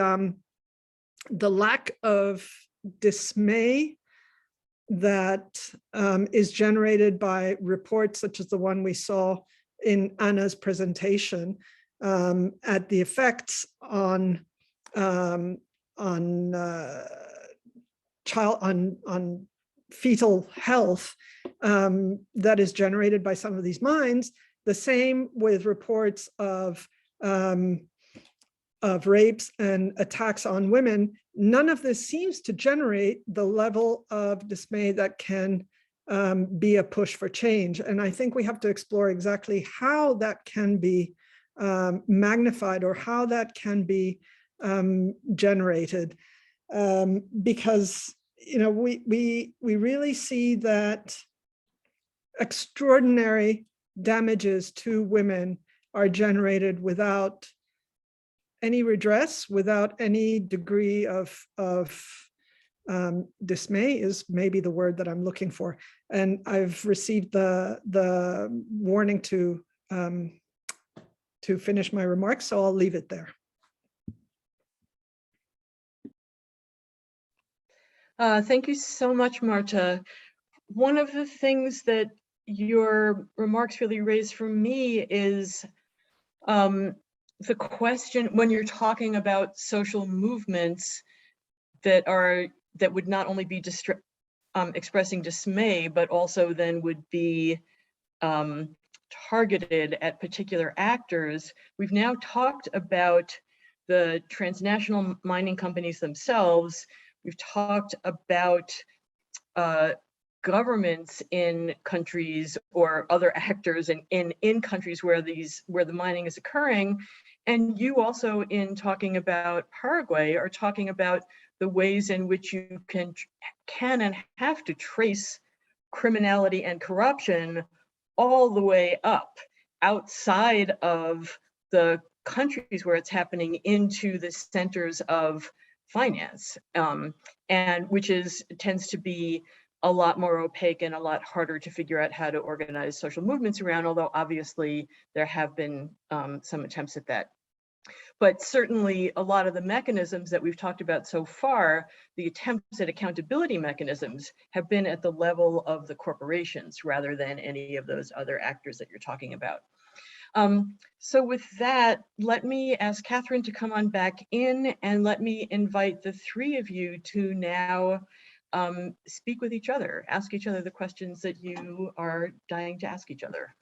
lack of dismay that is generated by reports such as the one we saw in Anna's presentation at the effects on fetal health that is generated by some of these mines. The same with reports of rapes and attacks on women. None of this seems to generate the level of dismay that can be a push for change. And I think we have to explore exactly how that can be magnified, or how that can be generated, because we really see that extraordinary damages to women are generated without any redress, without any degree of dismay is maybe the word that I'm looking for. And I've received the warning to finish my remarks, so I'll leave it there. Thank you so much, Marta. One of the things that your remarks really raised for me is the question, when you're talking about social movements that would not only be expressing dismay, but also then would be targeted at particular actors. We've now talked about the transnational mining companies themselves. We've talked about governments in countries or other actors in countries where the mining is occurring. And you also, in talking about Paraguay, are talking about the ways in which you can and have to trace criminality and corruption all the way up outside of the countries where it's happening into the centers of finance, and which tends to be a lot more opaque and a lot harder to figure out how to organize social movements around, although obviously there have been some attempts at that. But certainly a lot of the mechanisms that we've talked about so far, the attempts at accountability mechanisms, have been at the level of the corporations rather than any of those other actors that you're talking about. So with that, let me ask Kathryn to come on back in, and let me invite the three of you to now speak with each other, ask each other the questions that you are dying to ask each other.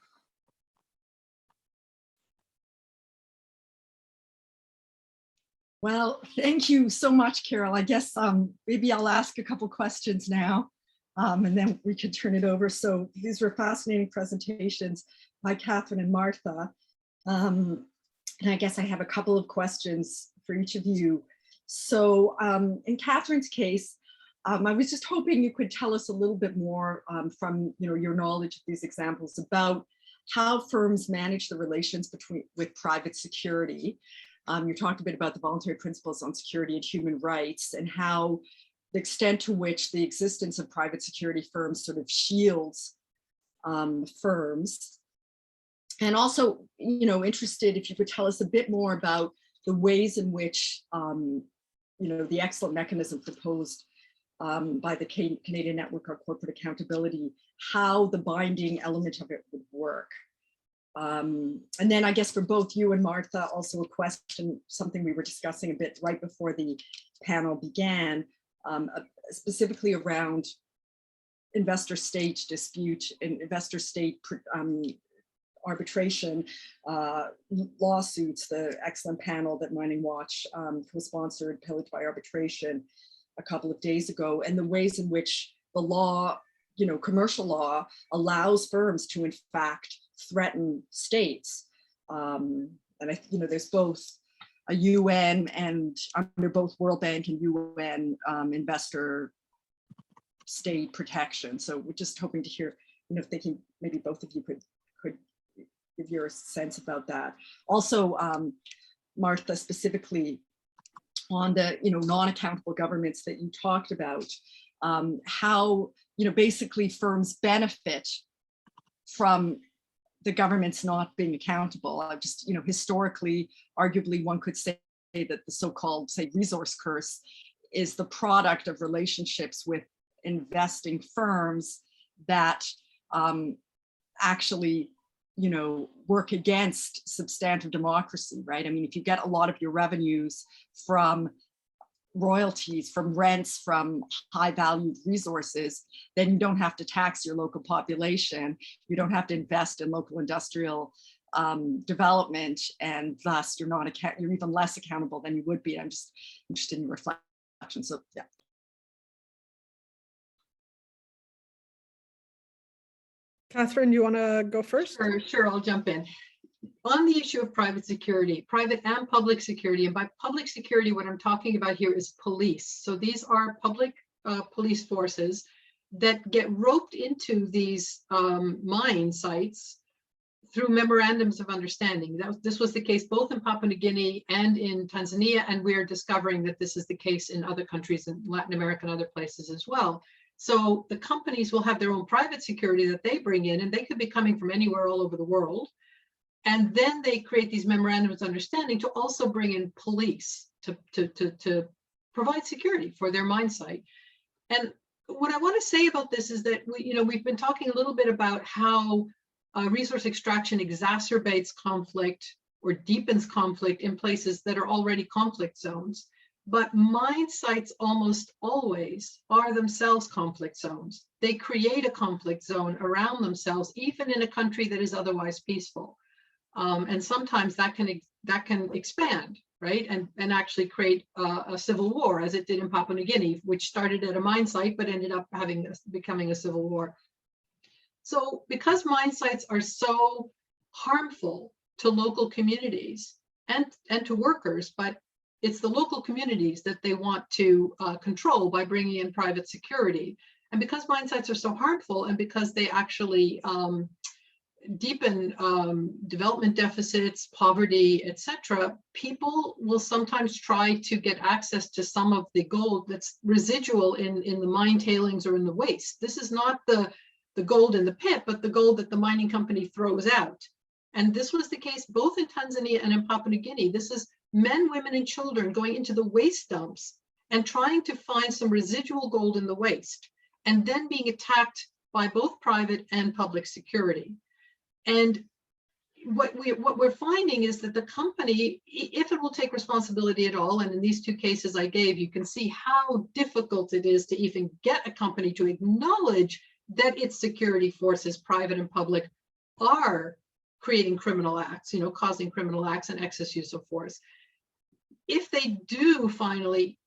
Well, thank you so much, Carol. I guess maybe I'll ask a couple questions now, and then we can turn it over. So these were fascinating presentations by Kathryn and Martha. And I guess I have a couple of questions for each of you. So in Kathryn's case, I was just hoping you could tell us a little bit more from your knowledge of these examples about how firms manage the relations with private security. You talked a bit about the voluntary principles on security and human rights, and how the extent to which the existence of private security firms sort of shields firms. And also, interested if you could tell us a bit more about the ways in which, the excellent mechanism proposed by the Canadian Network on Corporate Accountability, how the binding element of it would work. And then I guess for both you and Martha, also a question, something we were discussing a bit right before the panel began, specifically around investor-state dispute and investor-state arbitration lawsuits, the excellent panel that Mining Watch co-sponsored, Pillaged by Arbitration, a couple of days ago, and the ways in which the law, commercial law, allows firms to in fact threaten states. And there's both a UN and under both World Bank and UN investor state protection. So we're just hoping to hear, thinking maybe both of you could give your sense about that. Also, Martha, specifically on the non-accountable governments that you talked about, how basically firms benefit from the governments not being accountable. Just historically, arguably, one could say that the so-called, say, resource curse is the product of relationships with investing firms that actually work against substantive democracy, right? I mean, if you get a lot of your revenues from royalties, from rents, from high valued resources, then you don't have to tax your local population. You don't have to invest in local industrial development, and thus you're even less accountable than you would be. I'm just interested in your reflection. So yeah. Kathryn, you want to go first? Sure, I'll jump in. On the issue of private security, private and public security, and by public security, what I'm talking about here is police. So these are public police forces that get roped into these mine sites through memorandums of understanding. This was the case both in Papua New Guinea and in Tanzania, and we're discovering that this is the case in other countries in Latin America and other places as well. So the companies will have their own private security that they bring in, and they could be coming from anywhere all over the world. And then they create these memorandums of understanding to also bring in police to provide security for their mine site. And what I want to say about this is that we've been talking a little bit about how resource extraction exacerbates conflict or deepens conflict in places that are already conflict zones. But mine sites almost always are themselves conflict zones. They create a conflict zone around themselves, even in a country that is otherwise peaceful. And sometimes that can expand, right? And actually create a civil war, as it did in Papua New Guinea, which started at a mine site, but ended up becoming a civil war. So because mine sites are so harmful to local communities and to workers, but it's the local communities that they want to control by bringing in private security. And because mine sites are so harmful, and because they actually deepen development deficits, poverty, etc., people will sometimes try to get access to some of the gold that's residual in the mine tailings or in the waste. This is not the gold in the pit, but the gold that the mining company throws out. And this was the case both in Tanzania and in Papua New Guinea. This is men, women, and children going into the waste dumps and trying to find some residual gold in the waste, and then being attacked by both private and public security. And what we're finding is that the company, if it will take responsibility at all, and in these two cases I gave, you can see how difficult it is to even get a company to acknowledge that its security forces, private and public, are creating criminal acts, causing criminal acts and excess use of force. If they do finally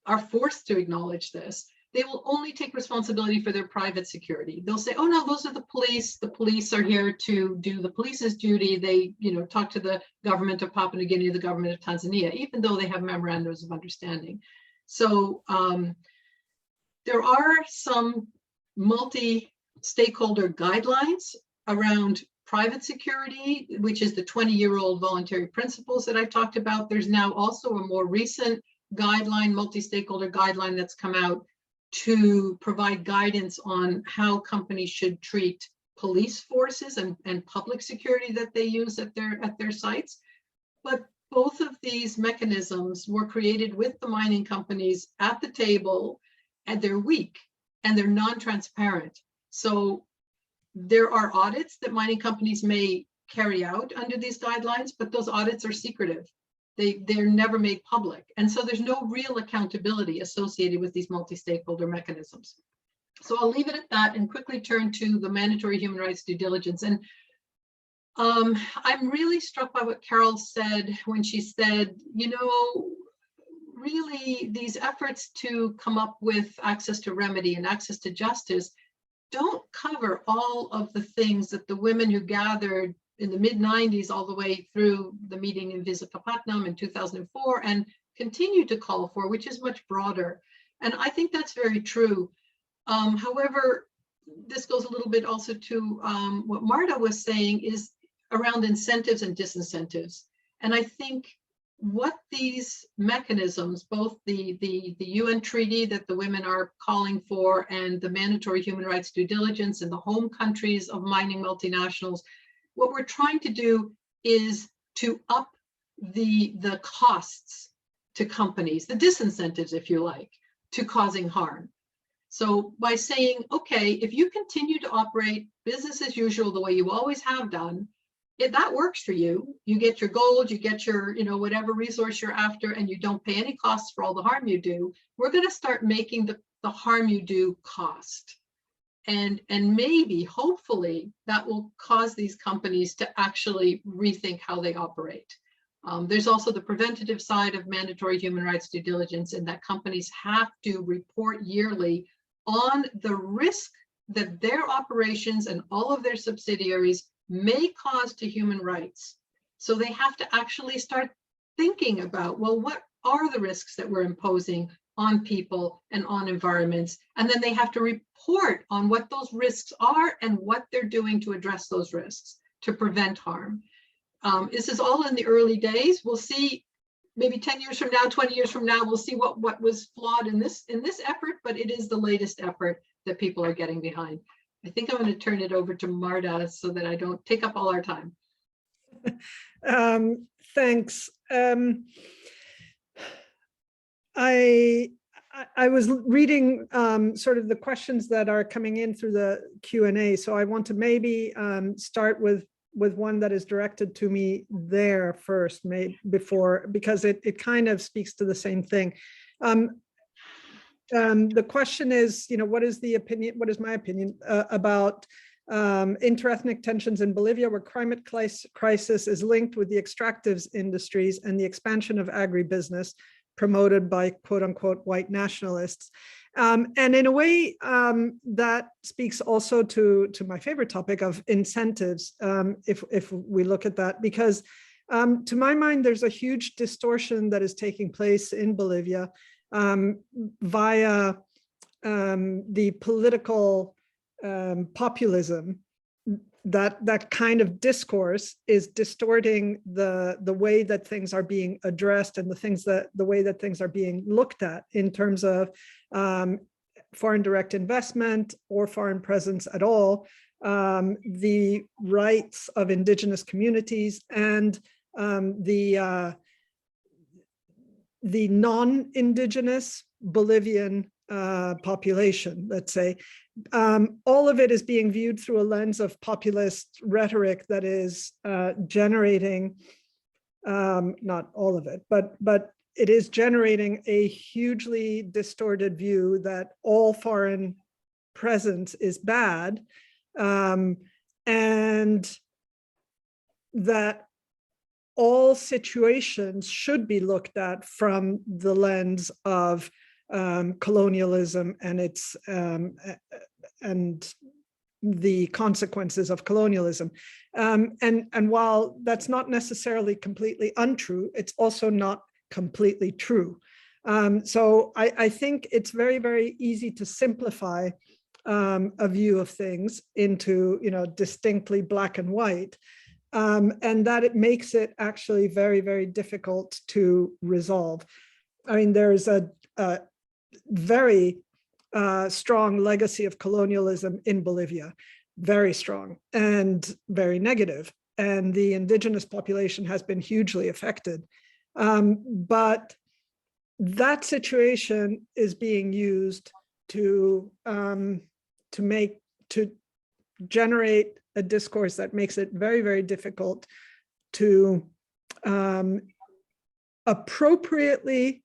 are forced to acknowledge this, they will only take responsibility for their private security. They'll say, oh no, those are the police. The police are here to do the police's duty. They, talk to the government of Papua New Guinea, the government of Tanzania, even though they have memorandums of understanding. So there are some multi-stakeholder guidelines around private security, which is the 20-year-old voluntary principles that I talked about. There's now also a more recent guideline, multi-stakeholder guideline, that's come out to provide guidance on how companies should treat police forces and public security that they use at their sites. But both of these mechanisms were created with the mining companies at the table, and they're weak and they're non-transparent. So there are audits that mining companies may carry out under these guidelines, but those audits are secretive. They're never made public. And so there's no real accountability associated with these multi-stakeholder mechanisms. So I'll leave it at that and quickly turn to the mandatory human rights due diligence. And I'm really struck by what Carol said when she said, really these efforts to come up with access to remedy and access to justice don't cover all of the things that the women who gathered in the mid-90s all the way through the meeting in Visakhapatnam in 2004 and continue to call for, which is much broader. And I think that's very true. However, this goes a little bit also to what Marta was saying is around incentives and disincentives. And I think what these mechanisms, both the UN treaty that the women are calling for and the mandatory human rights due diligence in the home countries of mining multinationals, what we're trying to do is to up the costs to companies, the disincentives, if you like, to causing harm. So by saying, okay, if you continue to operate business as usual the way you always have done, if that works for you, you get your gold, you get your, whatever resource you're after, and you don't pay any costs for all the harm you do, we're going to start making the harm you do cost. And maybe, hopefully, that will cause these companies to actually rethink how they operate. There's also the preventative side of mandatory human rights due diligence, in that companies have to report yearly on the risk that their operations and all of their subsidiaries may cause to human rights. So they have to actually start thinking about, well, what are the risks that we're imposing on people and on environments? And then they have to report on what those risks are and what they're doing to address those risks, to prevent harm. This is all in the early days. We'll see, maybe 10 years from now, 20 years from now, we'll see what was flawed in this effort, but it is the latest effort that people are getting behind. I think I'm going to turn it over to Marta so that I don't take up all our time. Thanks. I was reading sort of the questions that are coming in through the Q&A, so I want to maybe start with one that is directed to me there first, because it kind of speaks to the same thing. The question is, what is my opinion about interethnic tensions in Bolivia, where climate crisis is linked with the extractive industries and the expansion of agribusiness promoted by quote unquote white nationalists. And in a way that speaks also to my favorite topic of incentives, if we look at that, because to my mind, there's a huge distortion that is taking place in Bolivia via the political populism. That kind of discourse is distorting the way that things are being addressed and the way that things are being looked at in terms of foreign direct investment or foreign presence at all, the rights of indigenous communities, and the non-indigenous Bolivian population, let's say. All of it is being viewed through a lens of populist rhetoric that is generating, not all of it, but it is generating a hugely distorted view that all foreign presence is bad, and that all situations should be looked at from the lens of colonialism and its and the consequences of colonialism. And while that's not necessarily completely untrue, it's also not completely true. So I think it's very, very easy to simplify a view of things into, distinctly black and white, and that it makes it actually very, very difficult to resolve. I mean, there's a very strong legacy of colonialism in Bolivia, very strong and very negative, and the indigenous population has been hugely affected. But that situation is being used to generate a discourse that makes it very, very difficult to appropriately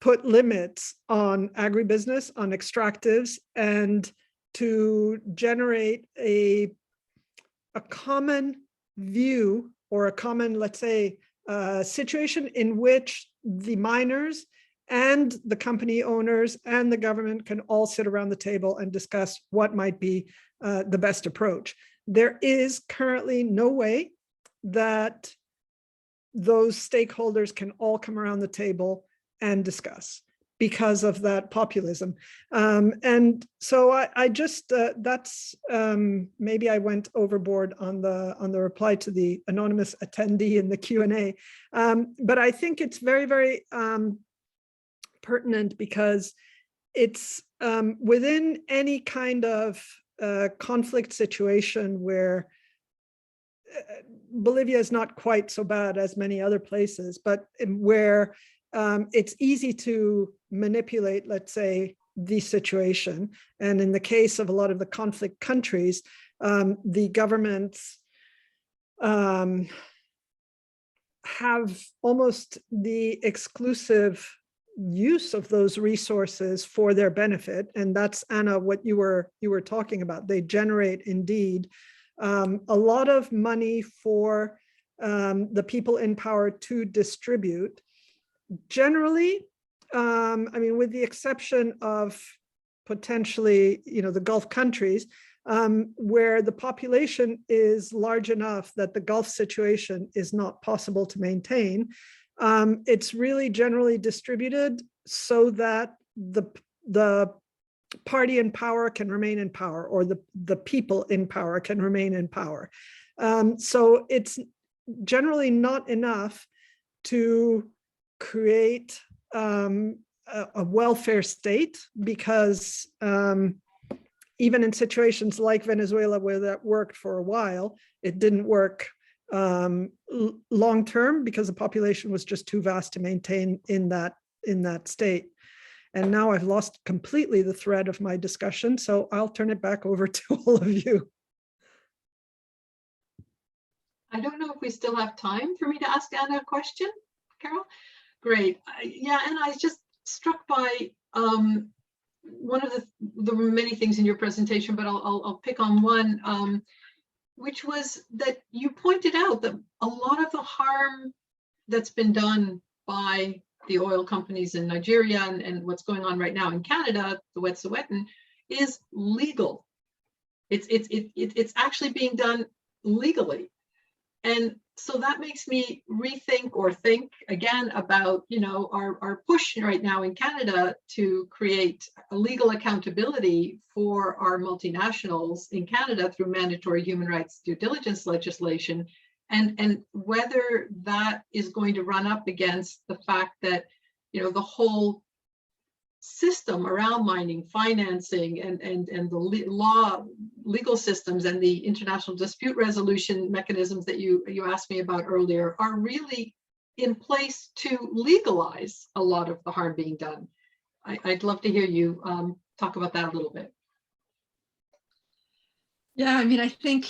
put limits on agribusiness, on extractives, and to generate a common view or a common, let's say, situation in which the miners and the company owners and the government can all sit around the table and discuss what might be the best approach. There is currently no way that those stakeholders can all come around the table and discuss. because of that populism. And so I just, that's, maybe I went overboard on the reply to the anonymous attendee in the Q&A. But I think it's very, very pertinent, because it's within any kind of conflict situation where Bolivia is not quite so bad as many other places, but where it's easy to manipulate, let's say, the situation. And in the case of a lot of the conflict countries, the governments have almost the exclusive use of those resources for their benefit. And that's, Anna, what you were talking about. They generate indeed a lot of money for the people in power to distribute. Generally, I mean, with the exception of potentially, the Gulf countries, where the population is large enough that the Gulf situation is not possible to maintain, it's really generally distributed so that the party in power can remain in power, or the people in power can remain in power. So it's generally not enough to create a welfare state, because even in situations like Venezuela, where that worked for a while, it didn't work long term, because the population was just too vast to maintain in that state. And now I've lost completely the thread of my discussion, so I'll turn it back over to all of you. I don't know if we still have time for me to ask Anna a question, Carol. Great. Yeah, and I was just struck by one of the many things in your presentation, but I'll pick on one, which was that you pointed out that a lot of the harm that's been done by the oil companies in Nigeria and what's going on right now in Canada, the Wet'suwet'en, is legal. It's actually being done legally. And so that makes me rethink or think again about, our push right now in Canada to create a legal accountability for our multinationals in Canada through mandatory human rights due diligence legislation, and whether that is going to run up against the fact that, the whole system around mining, financing, and the legal systems and the international dispute resolution mechanisms that you asked me about earlier are really in place to legalize a lot of the harm being done. I'd love to hear you talk about that a little bit. Yeah, I mean, I think,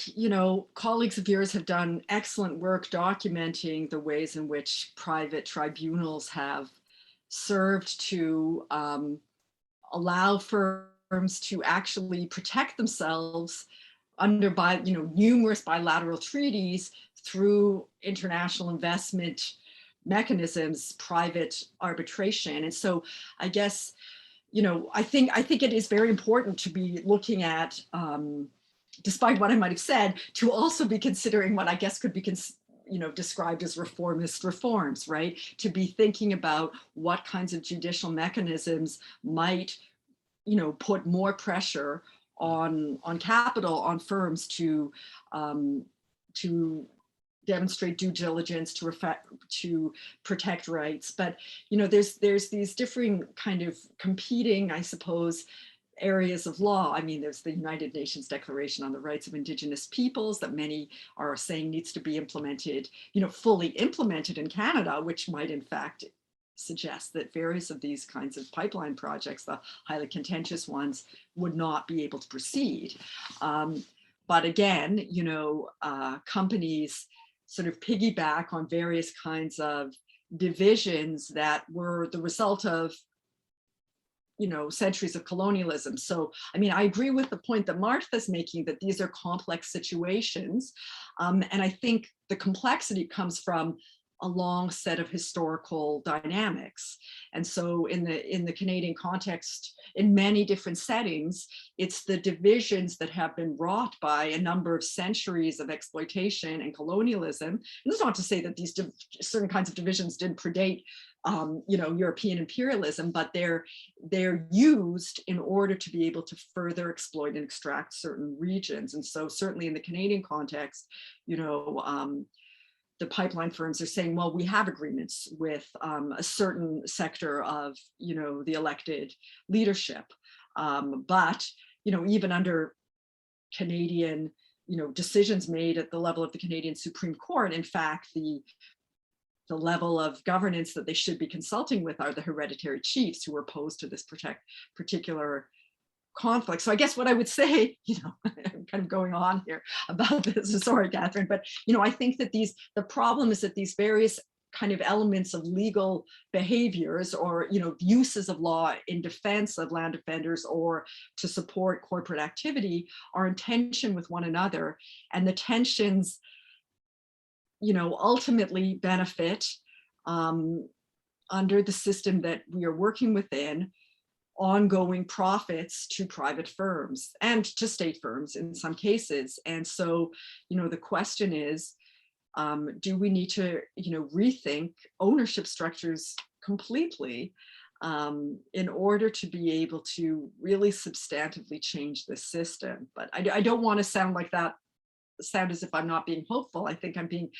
colleagues of yours have done excellent work documenting the ways in which private tribunals have served to allow firms to actually protect themselves under numerous bilateral treaties through international investment mechanisms, private arbitration. And so I guess, I think it is very important to be looking at, despite what I might have said, to also be considering what I guess could be described as reformist reforms, right? To be thinking about what kinds of judicial mechanisms might, put more pressure on capital, on firms to demonstrate due diligence, to protect rights. But there's these different kind of competing, I suppose, areas of law. I mean, there's the United Nations Declaration on the Rights of Indigenous Peoples that many are saying needs to be implemented, fully implemented in Canada, which might in fact suggest that various of these kinds of pipeline projects, the highly contentious ones, would not be able to proceed. But again, companies sort of piggyback on various kinds of divisions that were the result of centuries of colonialism. So, I mean, I agree with the point that Martha's making, that these are complex situations. And I think the complexity comes from a long set of historical dynamics. And so in the Canadian context, in many different settings, it's the divisions that have been wrought by a number of centuries of exploitation and colonialism. And that's not to say that these certain kinds of divisions didn't predate European imperialism, but they're used in order to be able to further exploit and extract certain regions. And so certainly in the Canadian context, the pipeline firms are saying, well, we have agreements with a certain sector of, the elected leadership. But, even under Canadian, decisions made at the level of the Canadian Supreme Court, in fact, the level of governance that they should be consulting with are the hereditary chiefs who are opposed to this particular conflict. So I guess what I would say, I'm kind of going on here about this, sorry, Kathryn, but, I think that the problem is that these various kind of elements of legal behaviors or, uses of law in defense of land defenders or to support corporate activity are in tension with one another. And the tensions, ultimately benefit under the system that we are working within, ongoing profits to private firms and to state firms in some cases. And so, the question is, do we need to, rethink ownership structures completely in order to be able to really substantively change the system? But I don't want to sound as if I'm not being hopeful. I think I'm being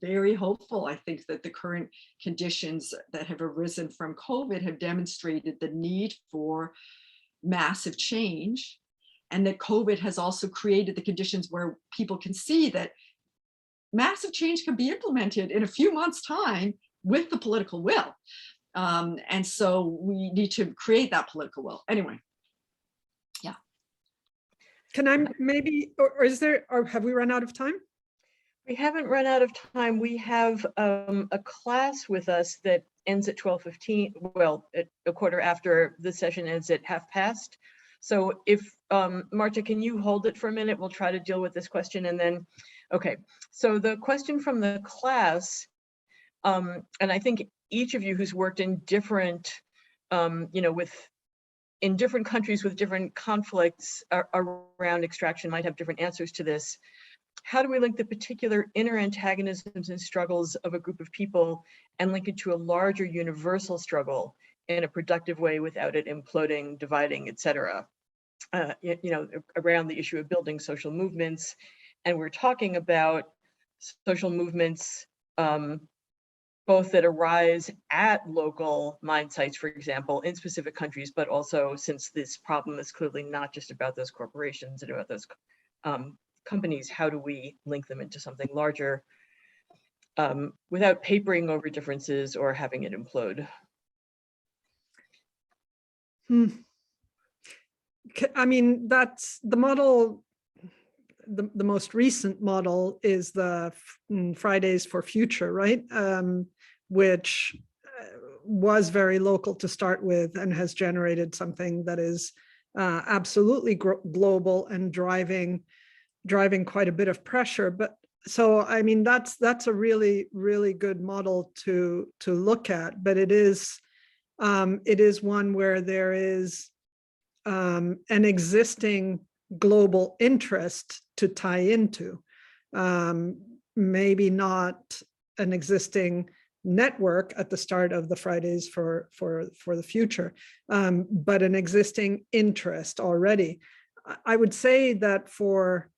very hopeful. I think that the current conditions that have arisen from COVID have demonstrated the need for massive change, and that COVID has also created the conditions where people can see that massive change can be implemented in a few months' time with the political will. And so we need to create that political will. Anyway. Yeah. Can I maybe, or is there, or have we run out of time? We haven't run out of time. We have a class with us that ends at 12:15, well, at a quarter after the session ends at 1/2 past. So if, Marta, can you hold it for a minute? We'll try to deal with this question and then, okay. So the question from the class, and I think each of you who's worked in different, in different countries with different conflicts around extraction might have different answers to this. How do we link the particular inner antagonisms and struggles of a group of people and link it to a larger universal struggle in a productive way without it imploding, dividing, et cetera? Around the issue of building social movements. And we're talking about social movements, both that arise at local mine sites, for example, in specific countries, but also since this problem is clearly not just about those corporations and about those companies, how do we link them into something larger without papering over differences or having it implode? I mean, that's the model. The most recent model is the Fridays for Future, right? Which was very local to start with and has generated something that is absolutely global and driving quite a bit of pressure. But so, I mean, that's a really, really good model to look at, but it is one where there is an existing global interest to tie into, maybe not an existing network at the start of the Fridays for the Future, but an existing interest already. I would say that for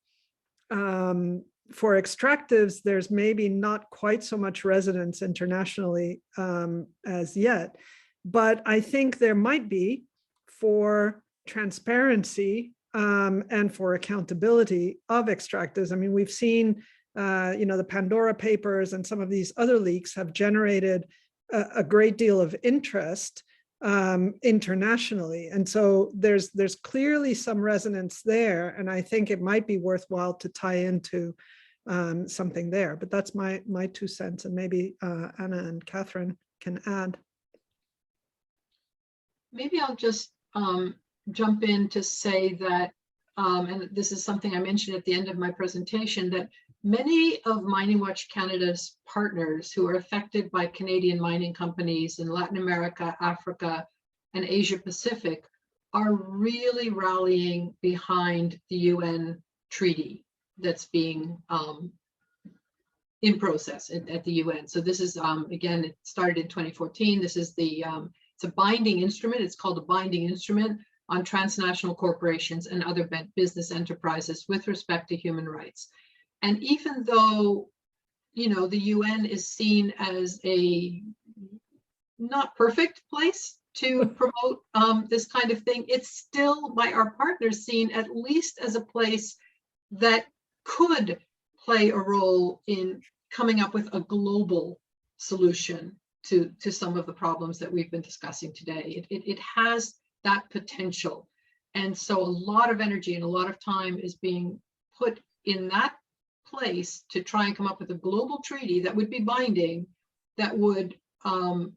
extractives, there's maybe not quite so much resonance internationally as yet, but I think there might be for transparency and for accountability of extractives. I mean, we've seen, the Pandora Papers and some of these other leaks have generated a great deal of interest internationally. And so there's clearly some resonance there. And I think it might be worthwhile to tie into something there, but that's my 2 cents, and maybe Anna and Kathryn can add. Maybe I'll just jump in to say that, and this is something I mentioned at the end of my presentation, that many of Mining Watch Canada's partners who are affected by Canadian mining companies in Latin America, Africa, and Asia Pacific are really rallying behind the UN treaty that's being in process at the UN. So this is, again, it started in 2014. This is the, it's a binding instrument. It's called a binding instrument on transnational corporations and other business enterprises with respect to human rights. And even though, you know, the UN is seen as a not perfect place to promote this kind of thing, it's still by our partners seen at least as a place that could play a role in coming up with a global solution to some of the problems that we've been discussing today. It has that potential. And so a lot of energy and a lot of time is being put in that place to try and come up with a global treaty that would be binding, that would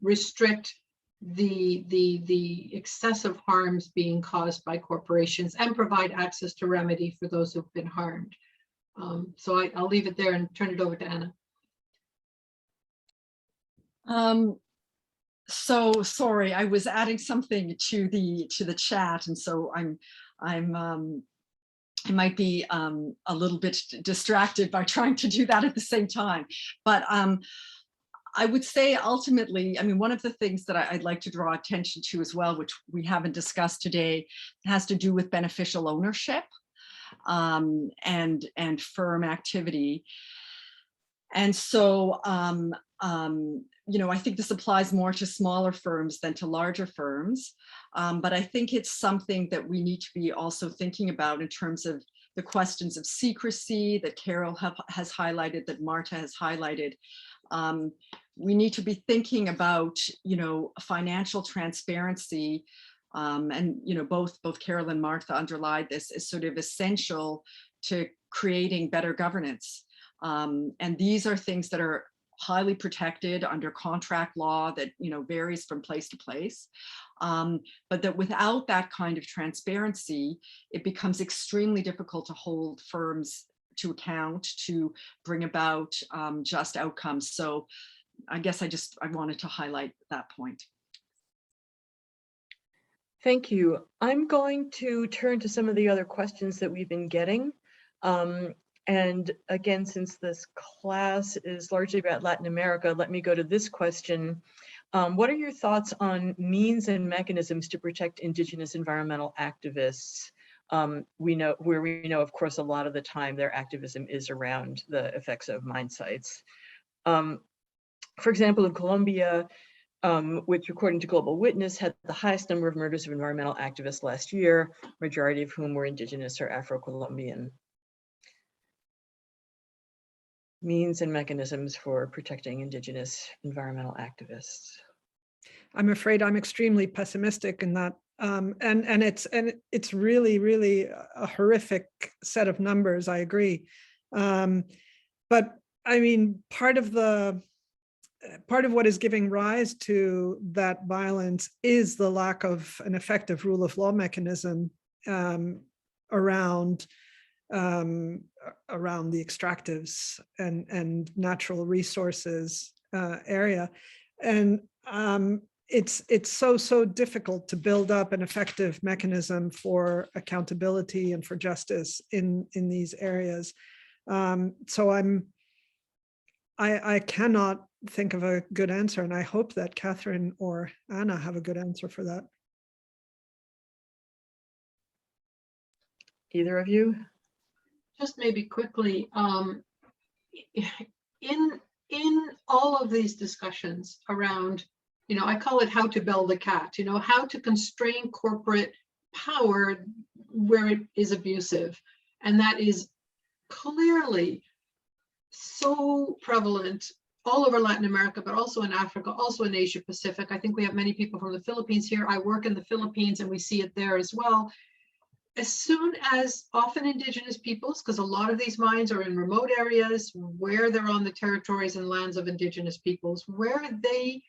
restrict the excessive harms being caused by corporations and provide access to remedy for those who've been harmed. So I'll leave it there and turn it over to Anna. So sorry, I was adding something to the chat, and so I might be a little bit distracted by trying to do that at the same time. But I would say ultimately, I mean, one of the things that I'd like to draw attention to as well, which we haven't discussed today, has to do with beneficial ownership and firm activity. And so, you know, I think this applies more to smaller firms than to larger firms. But I think it's something that we need to be also thinking about in terms of the questions of secrecy that Carol has highlighted, that Marta has highlighted. We need to be thinking about, you know, financial transparency. And, you know, both Carol and Martha underlined this as sort of essential to creating better governance. And these are things that are highly protected under contract law that, you know, varies from place to place. But that without that kind of transparency, it becomes extremely difficult to hold firms to account, to bring about just outcomes. So I guess I wanted to highlight that point. Thank you. I'm going to turn to some of the other questions that we've been getting. And again, since this class is largely about Latin America, let me go to this question. What are your thoughts on means and mechanisms to protect Indigenous environmental activists? We know, of course, a lot of the time their activism is around the effects of mine sites. For example, in Colombia, which according to Global Witness had the highest number of murders of environmental activists last year, majority of whom were Indigenous or Afro-Colombian. Means and mechanisms for protecting Indigenous environmental activists. I'm afraid I'm extremely pessimistic in that, and it's really a horrific set of numbers. I agree, but I mean, part of what is giving rise to that violence is the lack of an effective rule of law mechanism around the extractives and natural resources area, and it's so difficult to build up an effective mechanism for accountability and for justice in these areas. So I cannot think of a good answer, and I hope that Kathryn or Anna have a good answer for that. Either of you? Just maybe quickly, in all of these discussions around, you know, I call it how to bell the cat, you know, how to constrain corporate power where it is abusive. And that is clearly so prevalent all over Latin America, but also in Africa, also in Asia Pacific. I think we have many people from the Philippines here. I work in the Philippines and we see it there as well. As soon as often Indigenous peoples, because a lot of these mines are in remote areas where they're on the territories and lands of Indigenous peoples, where they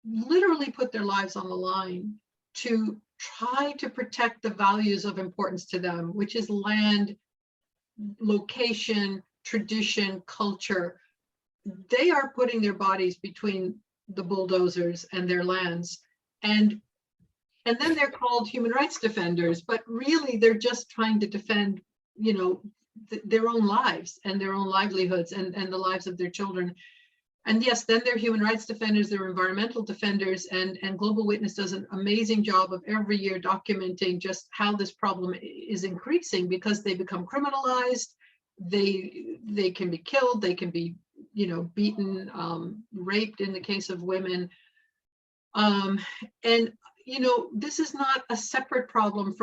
literally put their lives on the line to try to protect the values of importance to them, which is land, location, tradition, culture. They are putting their bodies between the bulldozers and their lands. And then they're called human rights defenders, but really they're just trying to defend, you know, their own lives and their own livelihoods and the lives of their children. And yes, then they're human rights defenders, they're environmental defenders, and Global Witness does an amazing job of every year documenting just how this problem is increasing because they become criminalized, they can be killed, they can be, you know, beaten, raped in the case of women. And, you know, this is not a separate problem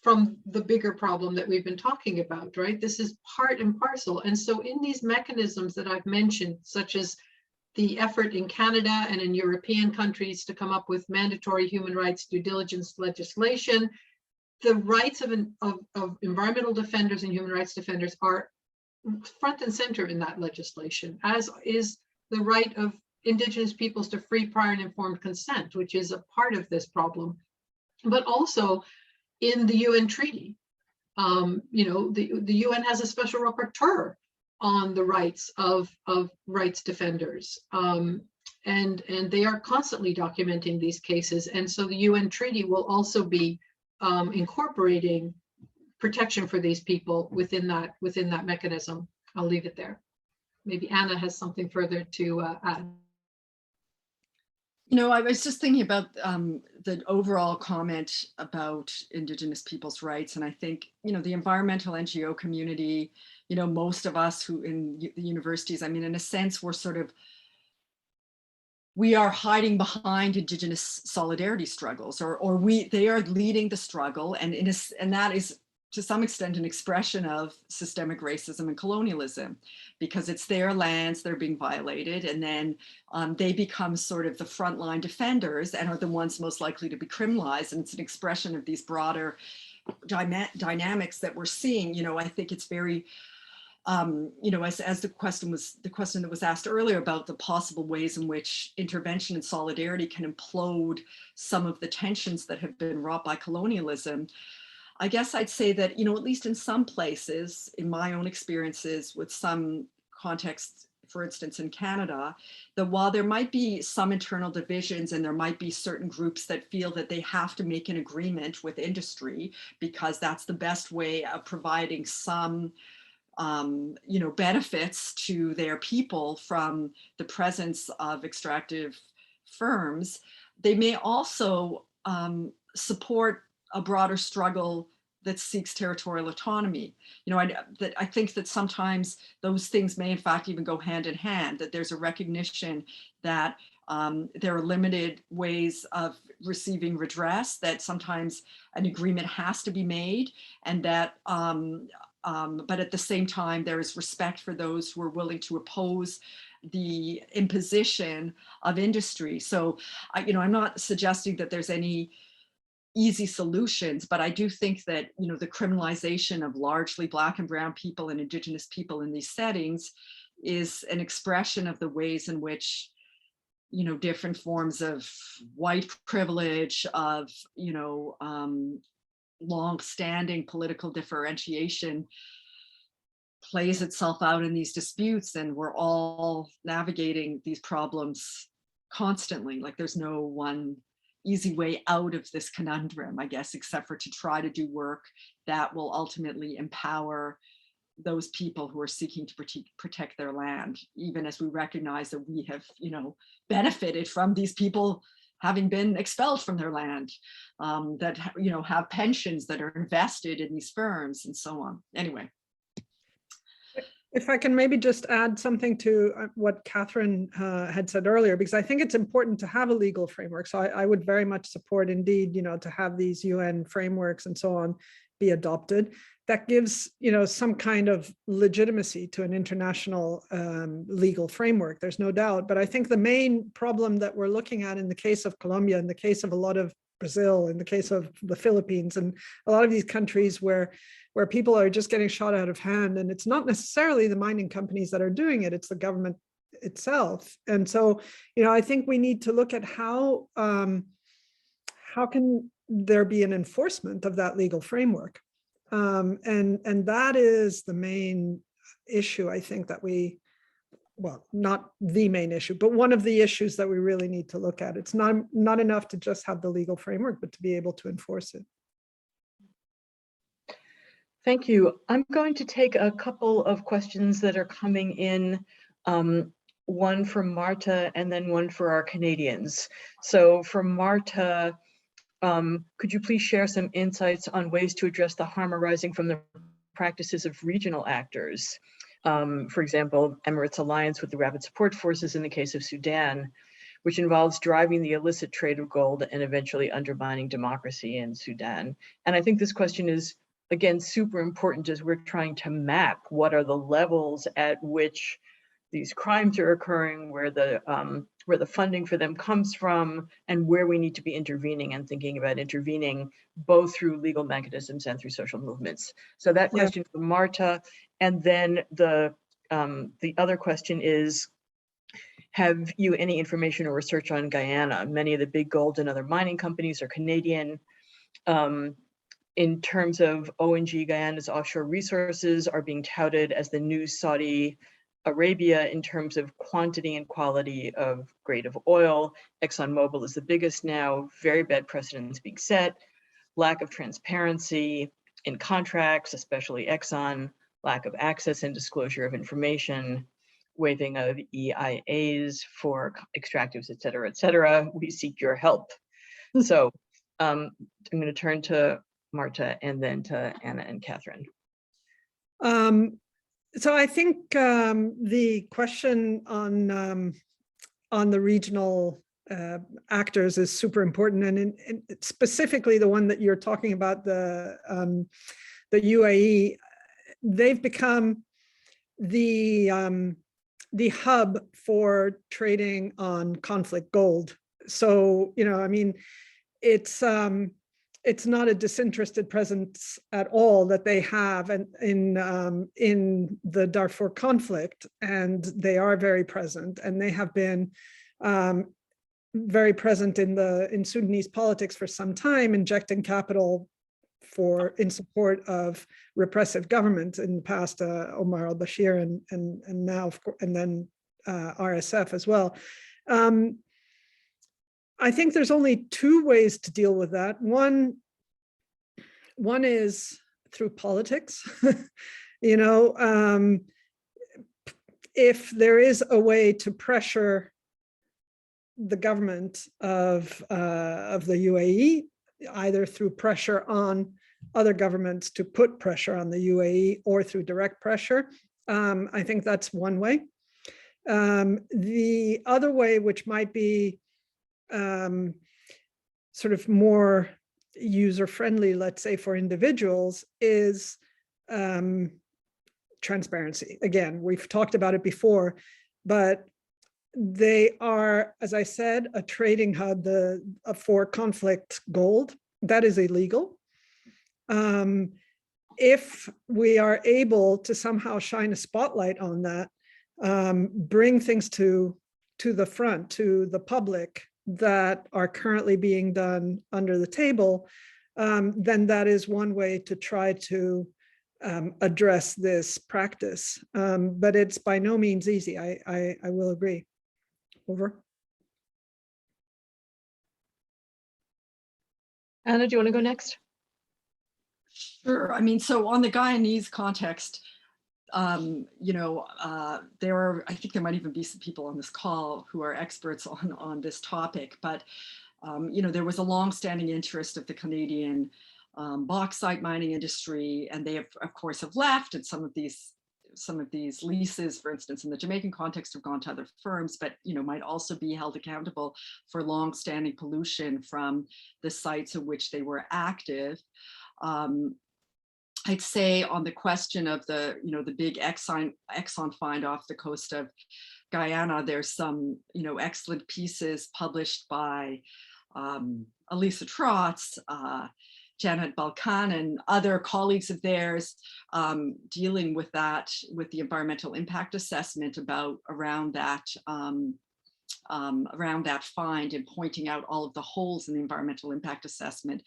from the bigger problem that we've been talking about, right? This is part and parcel. And so in these mechanisms that I've mentioned, such as the effort in Canada and in European countries to come up with mandatory human rights due diligence legislation, the rights of environmental defenders and human rights defenders are front and center in that legislation, as is the right of Indigenous peoples to free, prior, and informed consent, which is a part of this problem, but also in the UN treaty. You know, the UN has a special rapporteur on the rights of rights defenders, and they are constantly documenting these cases. And so the UN treaty will also be incorporating protection for these people within that mechanism. I'll leave it there. Maybe Anna has something further to add. You know, I was just thinking about the overall comment about Indigenous people's rights. And I think, you know, the environmental NGO community, you know, most of us who in the universities, I mean, in a sense, we are hiding behind Indigenous solidarity struggles, or they are leading the struggle. And that is to some extent an expression of systemic racism and colonialism, because it's their lands that are being violated, and then they become sort of the frontline defenders and are the ones most likely to be criminalized. And it's an expression of these broader dynamics that we're seeing. You know, I think it's very, you know, as the question that was asked earlier about the possible ways in which intervention and solidarity can implode some of the tensions that have been wrought by colonialism. I guess I'd say that, you know, at least in some places, in my own experiences with some contexts, for instance, in Canada, that while there might be some internal divisions and there might be certain groups that feel that they have to make an agreement with industry because that's the best way of providing some, you know, benefits to their people from the presence of extractive firms, they may also support a broader struggle that seeks territorial autonomy. You know, I think that sometimes those things may in fact even go hand in hand, that there's a recognition that there are limited ways of receiving redress, that sometimes an agreement has to be made, and that, but at the same time, there is respect for those who are willing to oppose the imposition of industry. So, you know, I'm not suggesting that there's any easy solutions, but I do think that, you know, the criminalization of largely Black and Brown people and Indigenous people in these settings is an expression of the ways in which, you know, different forms of white privilege, of, you know, long-standing political differentiation plays itself out in these disputes, and we're all navigating these problems constantly. Like, there's no one easy way out of this conundrum, I guess, except for to try to do work that will ultimately empower those people who are seeking to protect their land, even as we recognize that we have, you know, benefited from these people having been expelled from their land, that, you know, have pensions that are invested in these firms and so on. Anyway. If I can maybe just add something to what Kathryn had said earlier, because I think it's important to have a legal framework. So I would very much support, indeed, you know, to have these UN frameworks and so on be adopted. That gives, you know, some kind of legitimacy to an international legal framework. There's no doubt. But I think the main problem that we're looking at in the case of Colombia, in the case of a lot of Brazil, in the case of the Philippines, and a lot of these countries where people are just getting shot out of hand, and it's not necessarily the mining companies that are doing it, it's the government itself. And so, you know, I think we need to look at how can there be an enforcement of that legal framework, and that is the main issue. I think that well, not the main issue, but one of the issues that we really need to look at. It's not enough to just have the legal framework, but to be able to enforce it. Thank you. I'm going to take a couple of questions that are coming in, one from Marta and then one for our Canadians. So for Marta, could you please share some insights on ways to address the harm arising from the practices of regional actors? For example, Emirates' alliance with the Rapid Support Forces in the case of Sudan, which involves driving the illicit trade of gold and eventually undermining democracy in Sudan. And I think this question is, again, super important as we're trying to map what are the levels at which these crimes are occurring, where the funding for them comes from, and where we need to be intervening and thinking about intervening both through legal mechanisms and through social movements. So that question for Marta, and then the other question is, have you any information or research on Guyana? Many of the big gold and other mining companies are Canadian. In terms of ONG, Guyana's offshore resources are being touted as the new Saudi Arabia in terms of quantity and quality of grade of oil. ExxonMobil is the biggest now, very bad precedents being set, lack of transparency in contracts, especially Exxon, lack of access and disclosure of information, waiving of EIAs for extractives, et cetera, we seek your help. So I'm going to turn to Marta and then to Anna and Kathryn. So I think the question on the regional actors is super important, and specifically the one that you're talking about, the UAE. They've become the hub for trading on conflict gold. So, you know, I mean, it's not a disinterested presence at all that they have in the Darfur conflict, and they are very present, and they have been very present in Sudanese politics for some time, injecting capital in support of repressive governments in the past, Omar al-Bashir and now, of course, and then RSF as well. I think there's only two ways to deal with that. One is through politics. You know, if there is a way to pressure the government of the UAE, either through pressure on other governments to put pressure on the UAE or through direct pressure, I think that's one way. The other way, which might be sort of more user-friendly, let's say, for individuals, is transparency. Again, we've talked about it before, but they are, as I said, a trading hub for conflict gold. That is illegal. If we are able to somehow shine a spotlight on that, bring things to the front, to the public, that are currently being done under the table, then that is one way to try to address this practice. But it's by no means easy. I will agree. Over. Anna, do you want to go next? Sure. I mean, so on the Guyanese context, you know, I think there might even be some people on this call who are experts on this topic, but, you know, there was a long-standing interest of the Canadian bauxite mining industry, and they have, of course, have left, and some of these leases, for instance, in the Jamaican context, have gone to other firms, but, you know, might also be held accountable for long-standing pollution from the sites in which they were active. I'd say on the question of the, you know, the big Exxon find off the coast of Guyana, there's some, you know, excellent pieces published by Elisa Trotz, Janet Balkan, and other colleagues of theirs dealing with that, with the environmental impact assessment around that find, and pointing out all of the holes in the environmental impact assessment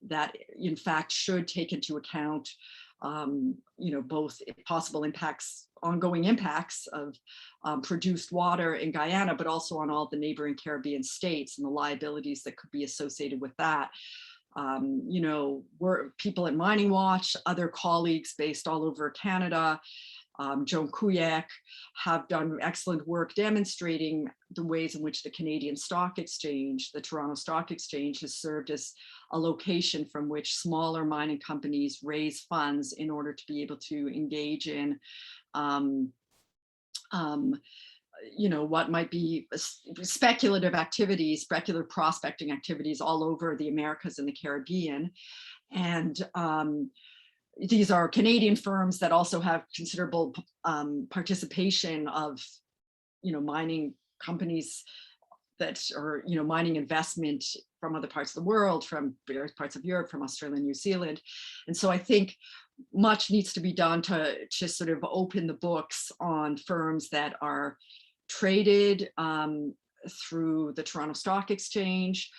that in fact should take into account, you know, both possible impacts, ongoing impacts of produced water in Guyana, but also on all the neighboring Caribbean states and the liabilities that could be associated with that. You know, we're people at Mining Watch, other colleagues based all over Canada, Joan Kuyak, have done excellent work demonstrating the ways in which the Canadian Stock Exchange, the Toronto Stock Exchange, has served as a location from which smaller mining companies raise funds in order to be able to engage in you know, what might be speculative activities, speculative prospecting activities all over the Americas and the Caribbean. And these are Canadian firms that also have considerable participation of, you know, mining companies that are, you know, mining investment from other parts of the world, from various parts of Europe, from Australia and New Zealand. And so I think much needs to be done to sort of open the books on firms that are traded through the Toronto Stock Exchange,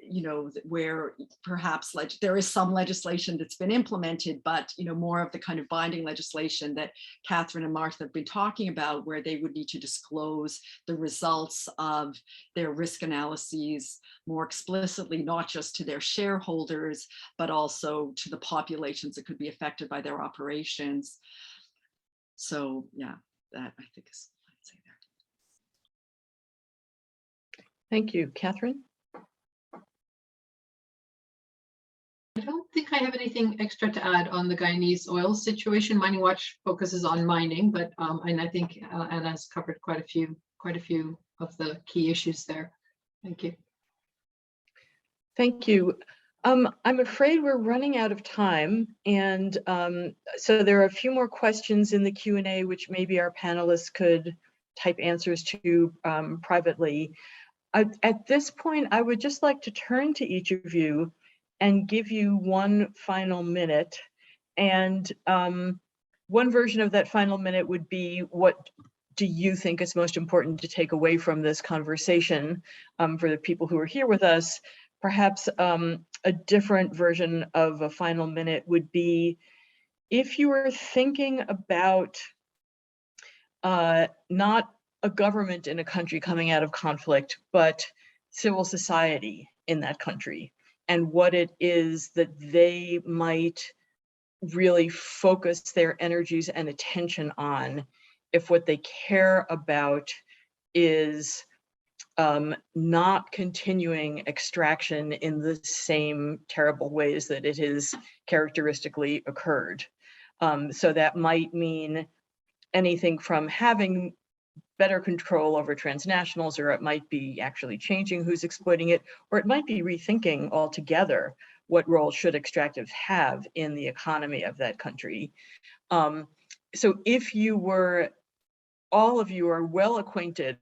you know, where perhaps there is some legislation that's been implemented, but, you know, more of the kind of binding legislation that Kathryn and Martha have been talking about, where they would need to disclose the results of their risk analyses more explicitly, not just to their shareholders, but also to the populations that could be affected by their operations. So yeah, that I think is what I'd say there. Thank you. Kathryn? I don't think I have anything extra to add on the Guyanese oil situation. Mining Watch focuses on mining, but and I think Anna's covered quite a few of the key issues there. Thank you. Thank you. I'm afraid we're running out of time, and so there are a few more questions in the Q&A, which maybe our panelists could type answers to privately. At this point, I would just like to turn to each of you and give you one final minute. And one version of that final minute would be, what do you think is most important to take away from this conversation for the people who are here with us? Perhaps a different version of a final minute would be, if you were thinking about not a government in a country coming out of conflict, but civil society in that country, and what it is that they might really focus their energies and attention on if what they care about is not continuing extraction in the same terrible ways that it has characteristically occurred. So that might mean anything from having better control over transnationals, or it might be actually changing who's exploiting it, or it might be rethinking altogether what role should extractives have in the economy of that country. So if you were, all of you are well acquainted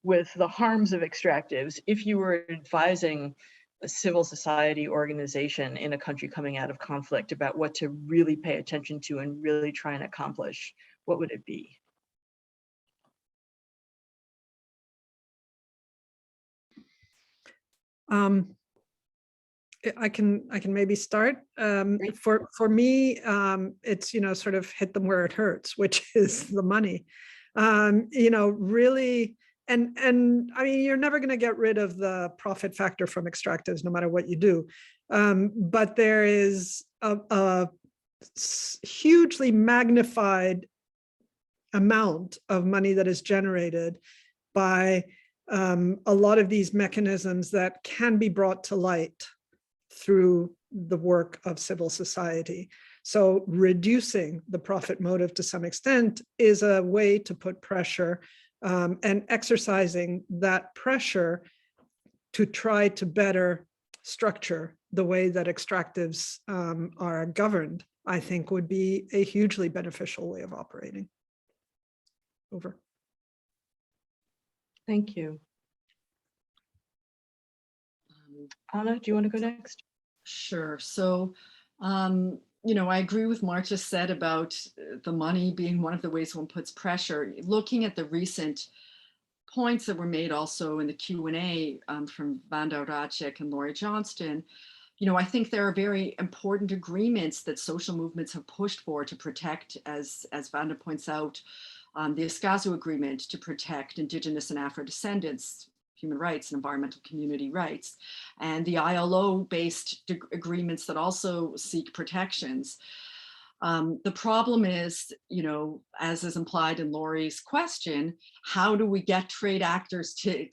with the harms of extractives, if you were advising a civil society organization in a country coming out of conflict about what to really pay attention to and really try and accomplish, what would it be? I can maybe start. For me, it's, you know, sort of hit them where it hurts, which is the money. You know, really, and I mean, you're never going to get rid of the profit factor from extractives, no matter what you do. But there is a hugely magnified amount of money that is generated by a lot of these mechanisms that can be brought to light through the work of civil society. So reducing the profit motive to some extent is a way to put pressure, and exercising that pressure to try to better structure the way that extractives are governed, I think would be a hugely beneficial way of operating. Over. Thank you. Anna, do you want to go next? Sure. So, you know, I agree with Marta said about the money being one of the ways one puts pressure. Looking at the recent points that were made also in the Q&A from Vanda Racek and Laurie Johnston, you know, I think there are very important agreements that social movements have pushed for to protect, as Vanda points out, the Escazú Agreement to protect Indigenous and Afro descendants, human rights and environmental community rights, and the ILO-based agreements that also seek protections. The problem is, you know, as is implied in Laurie's question, how do we get trade actors to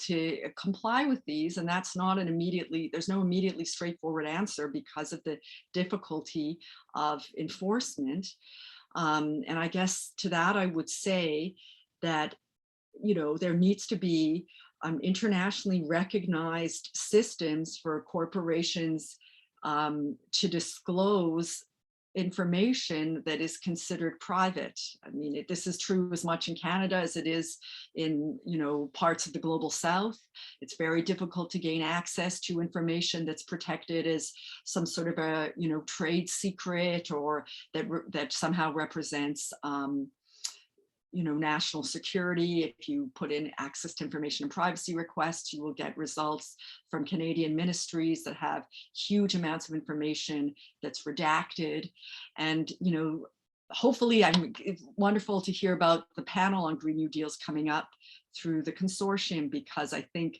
comply with these? And that's not an immediately, there's no immediately straightforward answer because of the difficulty of enforcement. And I guess to that, I would say that, you know, there needs to be internationally recognized systems for corporations to disclose information that is considered private. I mean, this is true as much in Canada as it is in, you know, parts of the global South. It's very difficult to gain access to information that's protected as some sort of a, you know, trade secret, or that somehow represents you know, national security. If you put in access to information and privacy requests, you will get results from Canadian ministries that have huge amounts of information that's redacted. And, you know, hopefully, it's wonderful to hear about the panel on Green New Deals coming up through the consortium, because I think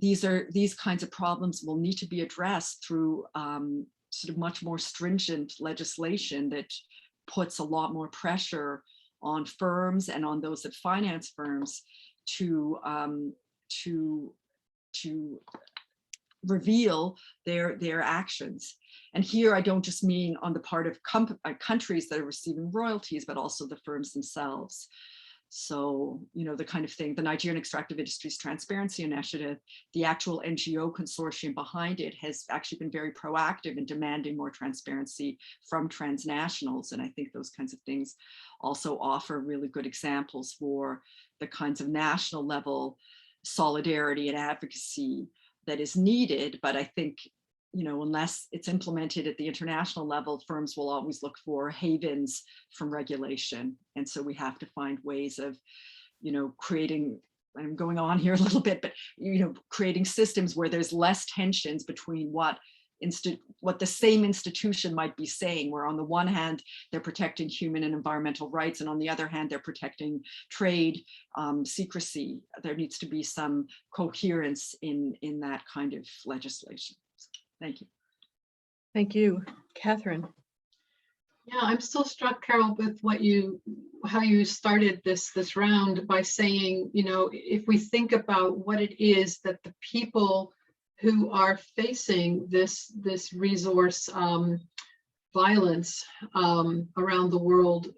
these kinds of problems will need to be addressed through sort of much more stringent legislation that puts a lot more pressure on firms and on those that finance firms to reveal their actions. And here I don't just mean on the part of countries that are receiving royalties, but also the firms themselves. So, you know, the kind of thing, the Nigerian Extractive Industries Transparency Initiative, the actual NGO consortium behind it has actually been very proactive in demanding more transparency from transnationals. And I think those kinds of things also offer really good examples for the kinds of national level solidarity and advocacy that is needed. But I think, you know, unless it's implemented at the international level, firms will always look for havens from regulation. And so we have to find ways of, you know, creating, I'm going on here a little bit, but, you know, creating systems where there's less tensions between what the same institution might be saying, where on the one hand, they're protecting human and environmental rights, and on the other hand, they're protecting trade secrecy. There needs to be some coherence in that kind of legislation. Thank you. Thank you, Kathryn. Yeah, I'm still struck, Carol, with how you started this round by saying, you know, if we think about what it is that the people who are facing this resource violence around the world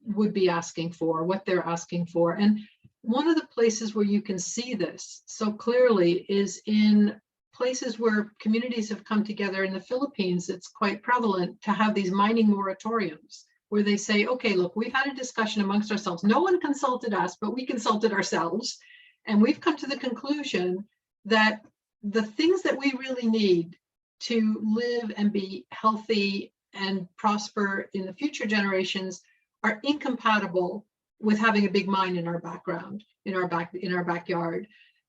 would be asking for, what they're asking for. And one of the places where you can see this so clearly is in places where communities have come together. In the Philippines, it's quite prevalent to have these mining moratoriums where they say, okay, look, we've had a discussion amongst ourselves. No one consulted us, but we consulted ourselves. And we've come to the conclusion that the things that we really need to live and be healthy and prosper in the future generations are incompatible with having a big mine in our background, in our backyard.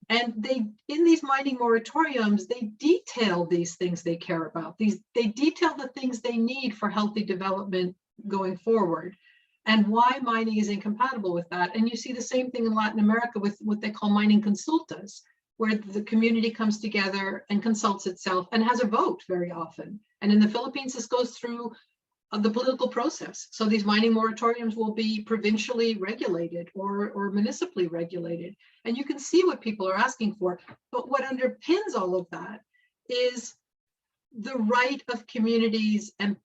And in these mining moratoriums, they detail these things they care about. They detail the things they need for healthy development going forward, and why mining is incompatible with that. And you see the same thing in Latin America with what they call mining consultas, where the community comes together and consults itself and has a vote very often. And in the Philippines, this goes through the political process. So these mining moratoriums will be provincially regulated or municipally regulated. And you can see what people are asking for. But what underpins all of that is the right of communities and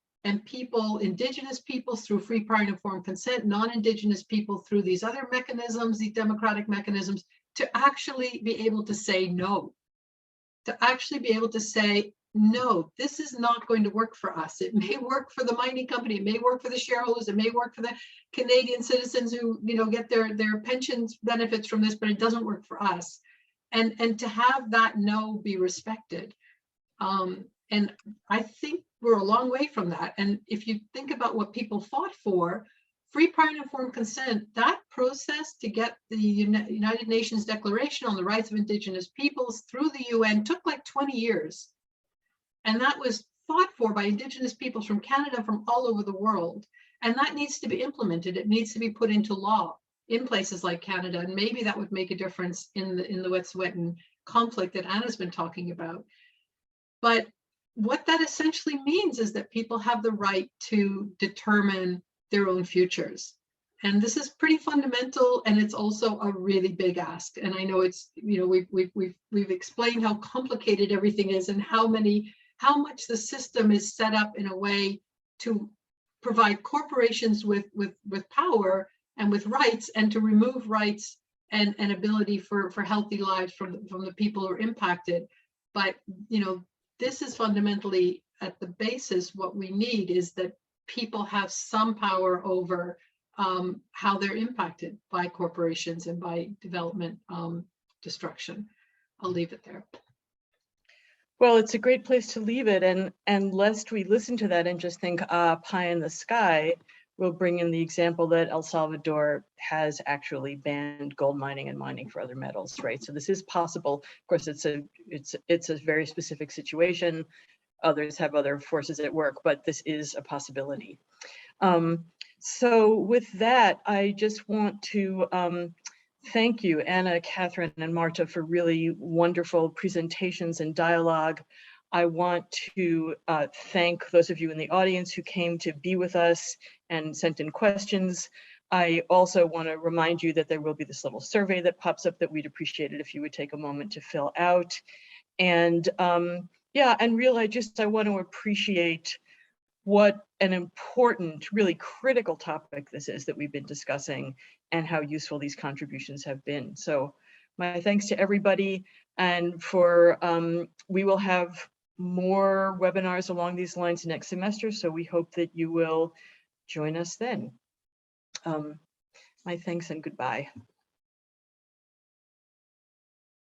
people, Indigenous peoples through free, prior, and informed consent, non-Indigenous people through these other mechanisms, these democratic mechanisms, to actually be able to say no, to actually be able to say, no, this is not going to work for us. It may work for the mining company, it may work for the shareholders, it may work for the Canadian citizens who, you know, get their pensions benefits from this, but it doesn't work for us. And to have that no be respected. And I think we're a long way from that. And if you think about what people fought for, free, prior, and informed consent, that process to get the United Nations Declaration on the Rights of Indigenous Peoples through the UN took like 20 years. And that was fought for by Indigenous peoples from Canada, from all over the world. And that needs to be implemented. It needs to be put into law. in places like Canada, and maybe that would make a difference in the Wet'suwet'en conflict that Anna's been talking about. But what that essentially means is that people have the right to determine their own futures. And this is pretty fundamental, and it's also a really big ask. And I know it's, you know, we've explained how complicated everything is and how much the system is set up in a way to provide corporations with power and with rights, and to remove rights and ability for healthy lives from the people who are impacted. But, you know, this is fundamentally at the basis. What we need is that people have some power over how they're impacted by corporations and by development destruction. I'll leave it there. Well, it's a great place to leave it. And lest we listen to that and just think, pie in the sky, we'll bring in the example that El Salvador has actually banned gold mining and mining for other metals, right? So this is possible. Of course, it's a very specific situation. Others have other forces at work, but this is a possibility. So with that, I just want to thank you, Anna, Kathryn, and Marta, for really wonderful presentations and dialogue. I want to thank those of you in the audience who came to be with us and sent in questions. I also want to remind you that there will be this little survey that pops up that we'd appreciate it if you would take a moment to fill out. And yeah, and really, I want to appreciate what an important, really critical topic this is that we've been discussing, and how useful these contributions have been. So my thanks to everybody, and for we will have more webinars along these lines next semester, so we hope that you will join us then. My thanks and goodbye.